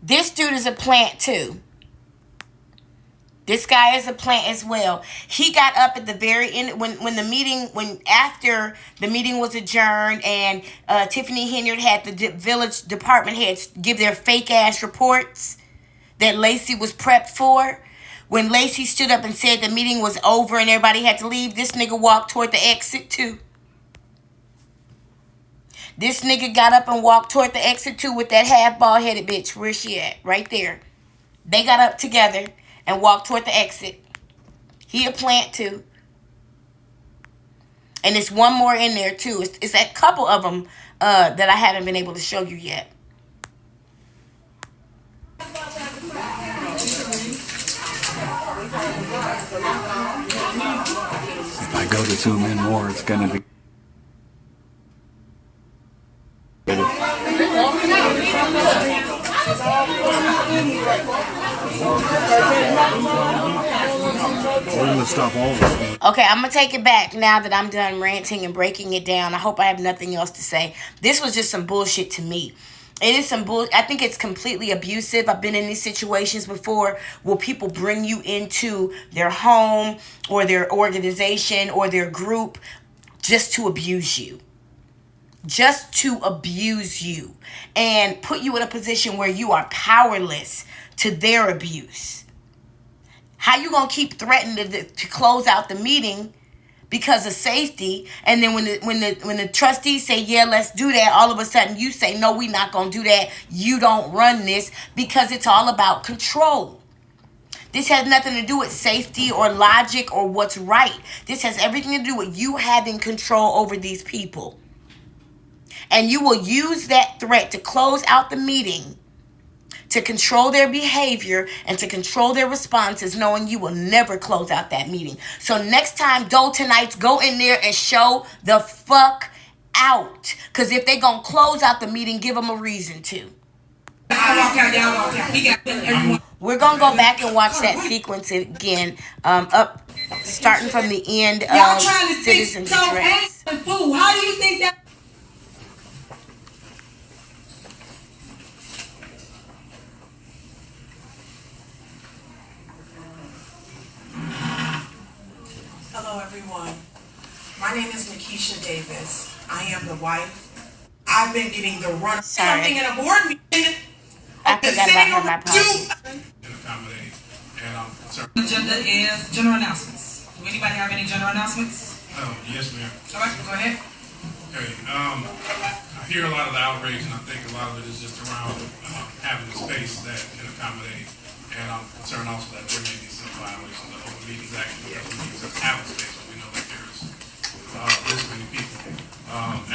This dude is a plant too. This guy is a plant as well. He got up at the very end after the meeting was adjourned and Tiffany Hingard had the village department heads give their fake ass reports that Lacey was prepped for. When Lacey stood up and said the meeting was over and everybody had to leave, this nigga walked toward the exit too. This nigga got up and walked toward the exit too with that half bald headed bitch. Where's she at? Right there. They got up together and walked toward the exit. He a plant too. And there's one more in there too. It's a couple of them that I haven't been able to show you yet. If I go to zoom in more, it's going to be... We're going to stop all this. Okay, I'm going to take it back now that I'm done ranting and breaking it down. I hope I have nothing else to say. This was just some bullshit to me. It is some bull. I think it's completely abusive. I've been in these situations before where people bring you into their home or their organization or their group just to abuse you. Just to abuse you and put you in a position where you are powerless to their abuse. How you gonna keep threatening to close out the meeting because of safety, and then when the trustees say, yeah, let's do that, all of a sudden you say, no, we're not going to do that. You don't run this, because it's all about control. This has nothing to do with safety or logic or what's right. This has everything to do with you having control over these people. And you will use that threat to close out the meeting, to control their behavior and to control their responses, knowing you will never close out that meeting. So next time, Doltonites, go in there and show the fuck out. Because if they're going to close out the meeting, give them a reason to. We're going to go back and watch that sequence again, up starting from the end of Citizens Address. How do you think that? Hello, everyone. My name is Nikisha Davis. I am the wife. I've been getting the run. Something in a board meeting. I forgot about her. My apologies. The agenda is general announcements. Do anybody have any general announcements? Yes, ma'am. All right, go ahead. Okay. I hear a lot of the outrage, and I think a lot of it is just around having a space that can accommodate. And I'm concerned also that there may be some violations of the Open Meetings Act because we need to have a space where we know that there's this many people.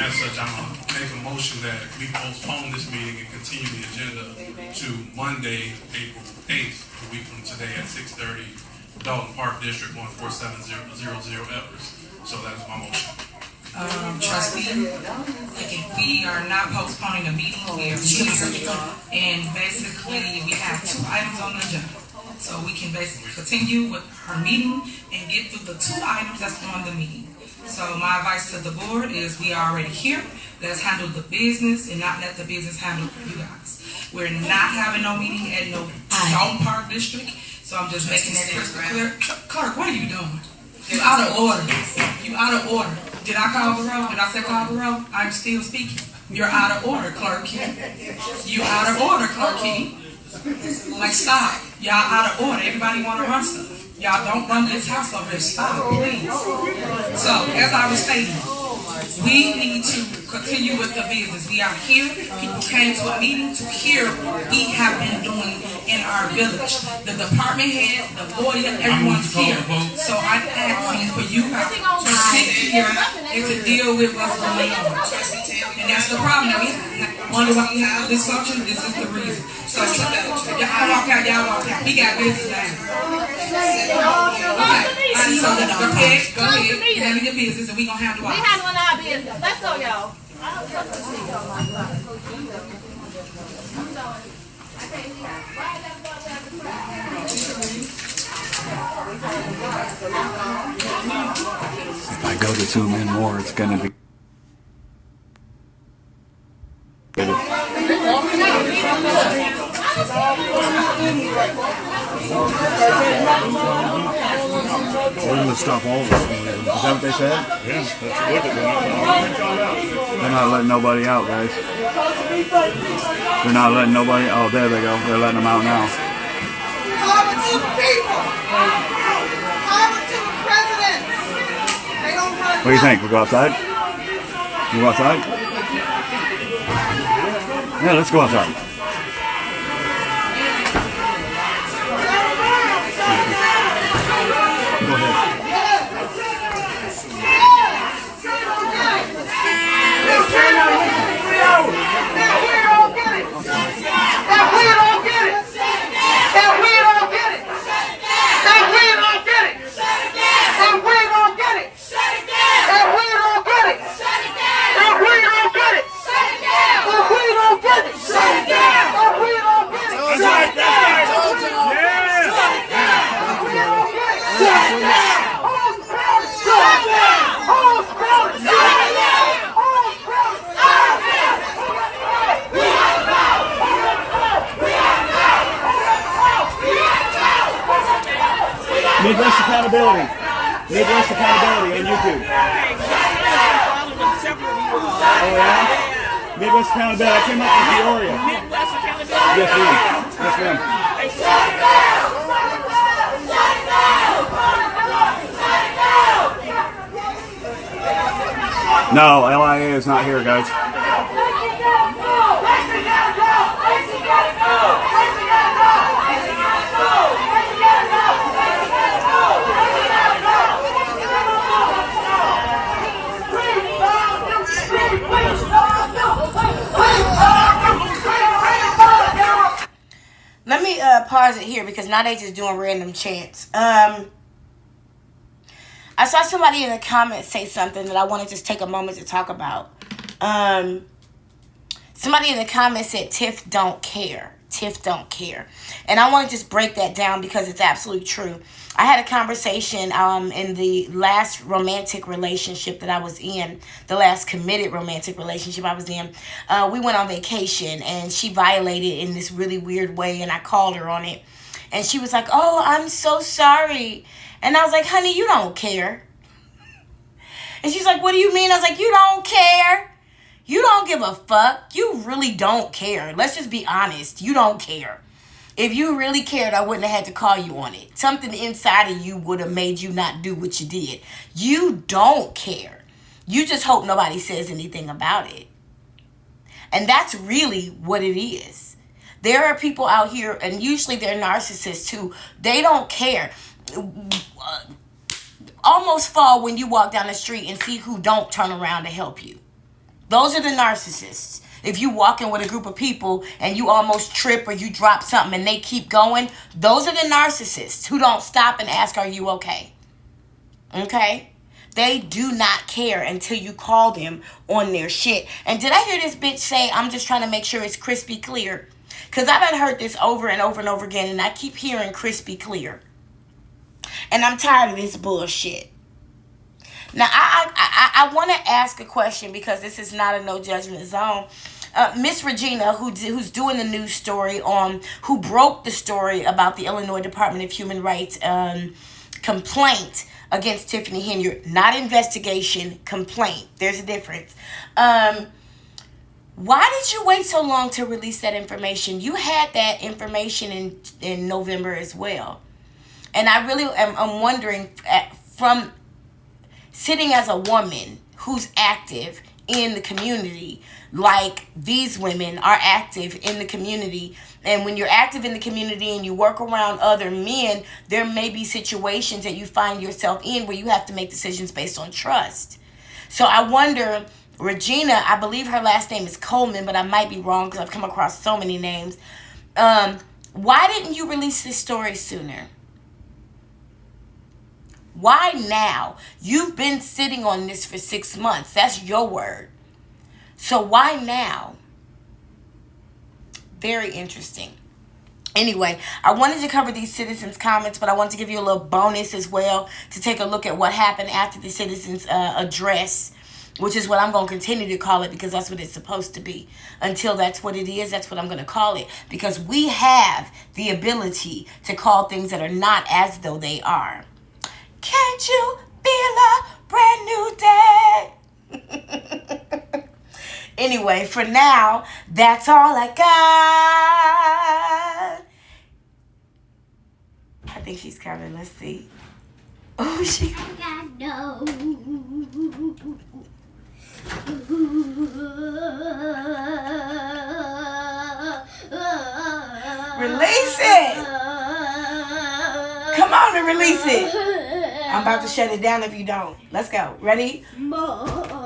As such, I'm going to make a motion that we postpone this meeting and continue the agenda to Monday, April 8th, a week from today at 6:30, Dolton Park District 14700 Everest. So that is my motion. Trustee, we are not postponing a meeting, we are here, and basically we have 2 items on the agenda. So we can basically continue with our meeting and get through the 2 items that's on the meeting. So my advice to the board is we are already here, let's handle the business and not let the business handle you guys. We're not having no meeting at no Dolton Park District, so I'm just making that crystal clear. Clark, what are you doing? You out of order. You out of order. Did I call the roll? Did I say call the roll? I'm still speaking. You're out of order, Clerk Key. You out of order, Clerk Key. Like, stop. Y'all out of order. Everybody want to run stuff. Y'all don't run this house over here. Stop, please. So, as I was stating, we need to continue with the business. We are here. People came to a meeting to hear what we have been doing in our village. The department head, the lawyer, everyone's here. So I'm asking for you to sit here and to deal with what's going on. And that's the problem. Now, we wonder why we have this function. This is the reason. So y'all walk out, y'all walk out. We got business now. Okay. So go ahead. Handle your business, and we gonna handle ours. We handling our business. Let's go, y'all. If I go to 2 men more, it's gonna be. We're going to stop all this. Is that what they said? Yeah, that's what They're not letting nobody out, guys. They're not letting nobody. Oh, there they go. They're letting them out now. Power to the people. Power to the president. They don't run. What do you think? We go outside? You go outside? Yeah, let's go outside. Go ahead. Midwest Accountability. Midwest Accountability on YouTube. Oh yeah? Midwest Accountability. I came up with Peoria. Midwest Accountability? Yes, ma'am. Yes, ma'am. No, LIA is not here, guys. Let me pause it here because now they just doing random chants. I saw somebody in the comments say something that I want to just take a moment to talk about. Somebody in the comments said Tiff don't care. Tiff don't care. And I want to just break that down because it's absolutely true. I had a conversation in the last romantic relationship that I was in, the last committed romantic relationship I was in. We went on vacation and she violated in this really weird way and I called her on it. And she was like, "Oh, I'm so sorry." And I was like, "Honey, you don't care." And she's like, "What do you mean?" I was like, "You don't care. You don't give a fuck. You really don't care. Let's just be honest. You don't care. If you really cared, I wouldn't have had to call you on it. Something inside of you would have made you not do what you did. You don't care. You just hope nobody says anything about it. And that's really what it is. There are people out here, and usually they're narcissists too. They don't care. Almost fall when you walk down the street and see who don't turn around to help you. Those are the narcissists. If you walk in with a group of people and you almost trip or you drop something and they keep going, those are the narcissists who don't stop and ask, are you okay? Okay? They do not care until you call them on their shit. And did I hear this bitch say, I'm just trying to make sure it's crispy clear? Because I've heard this over and over and over again, and I keep hearing crispy clear. And I'm tired of this bullshit. Now, I want to ask a question, because this is not a no judgment zone. Miss Regina, who's doing the news story on, who broke the story about the Illinois Department of Human Rights complaint against Tiffany Henyard. Not investigation, complaint. There's a difference. Why did you wait so long to release that information? You had that information in November as well. And I really am wondering, from sitting as a woman who's active in the community, like these women are active in the community, and when you're active in the community and you work around other men, there may be situations that you find yourself in where you have to make decisions based on trust. So I wonder, Regina, I believe her last name is Coleman, but I might be wrong because I've come across so many names. Why didn't you release this story sooner? Why now? You've been sitting on this for 6 months. That's your word. So why now? Very interesting. Anyway, I wanted to cover these citizens' comments, but I wanted to give you a little bonus as well to take a look at what happened after the citizens' address, which is what I'm going to continue to call it, because that's what it's supposed to be. Until that's what it is, that's what I'm going to call it. Because we have the ability to call things that are not as though they are. Can't you feel a brand new day? Anyway, for now, that's all I got. I think she's coming. Let's see. Oh, she. I know. Release it. Come on and release it. I'm about to shut it down if you don't. Let's go. Ready? More.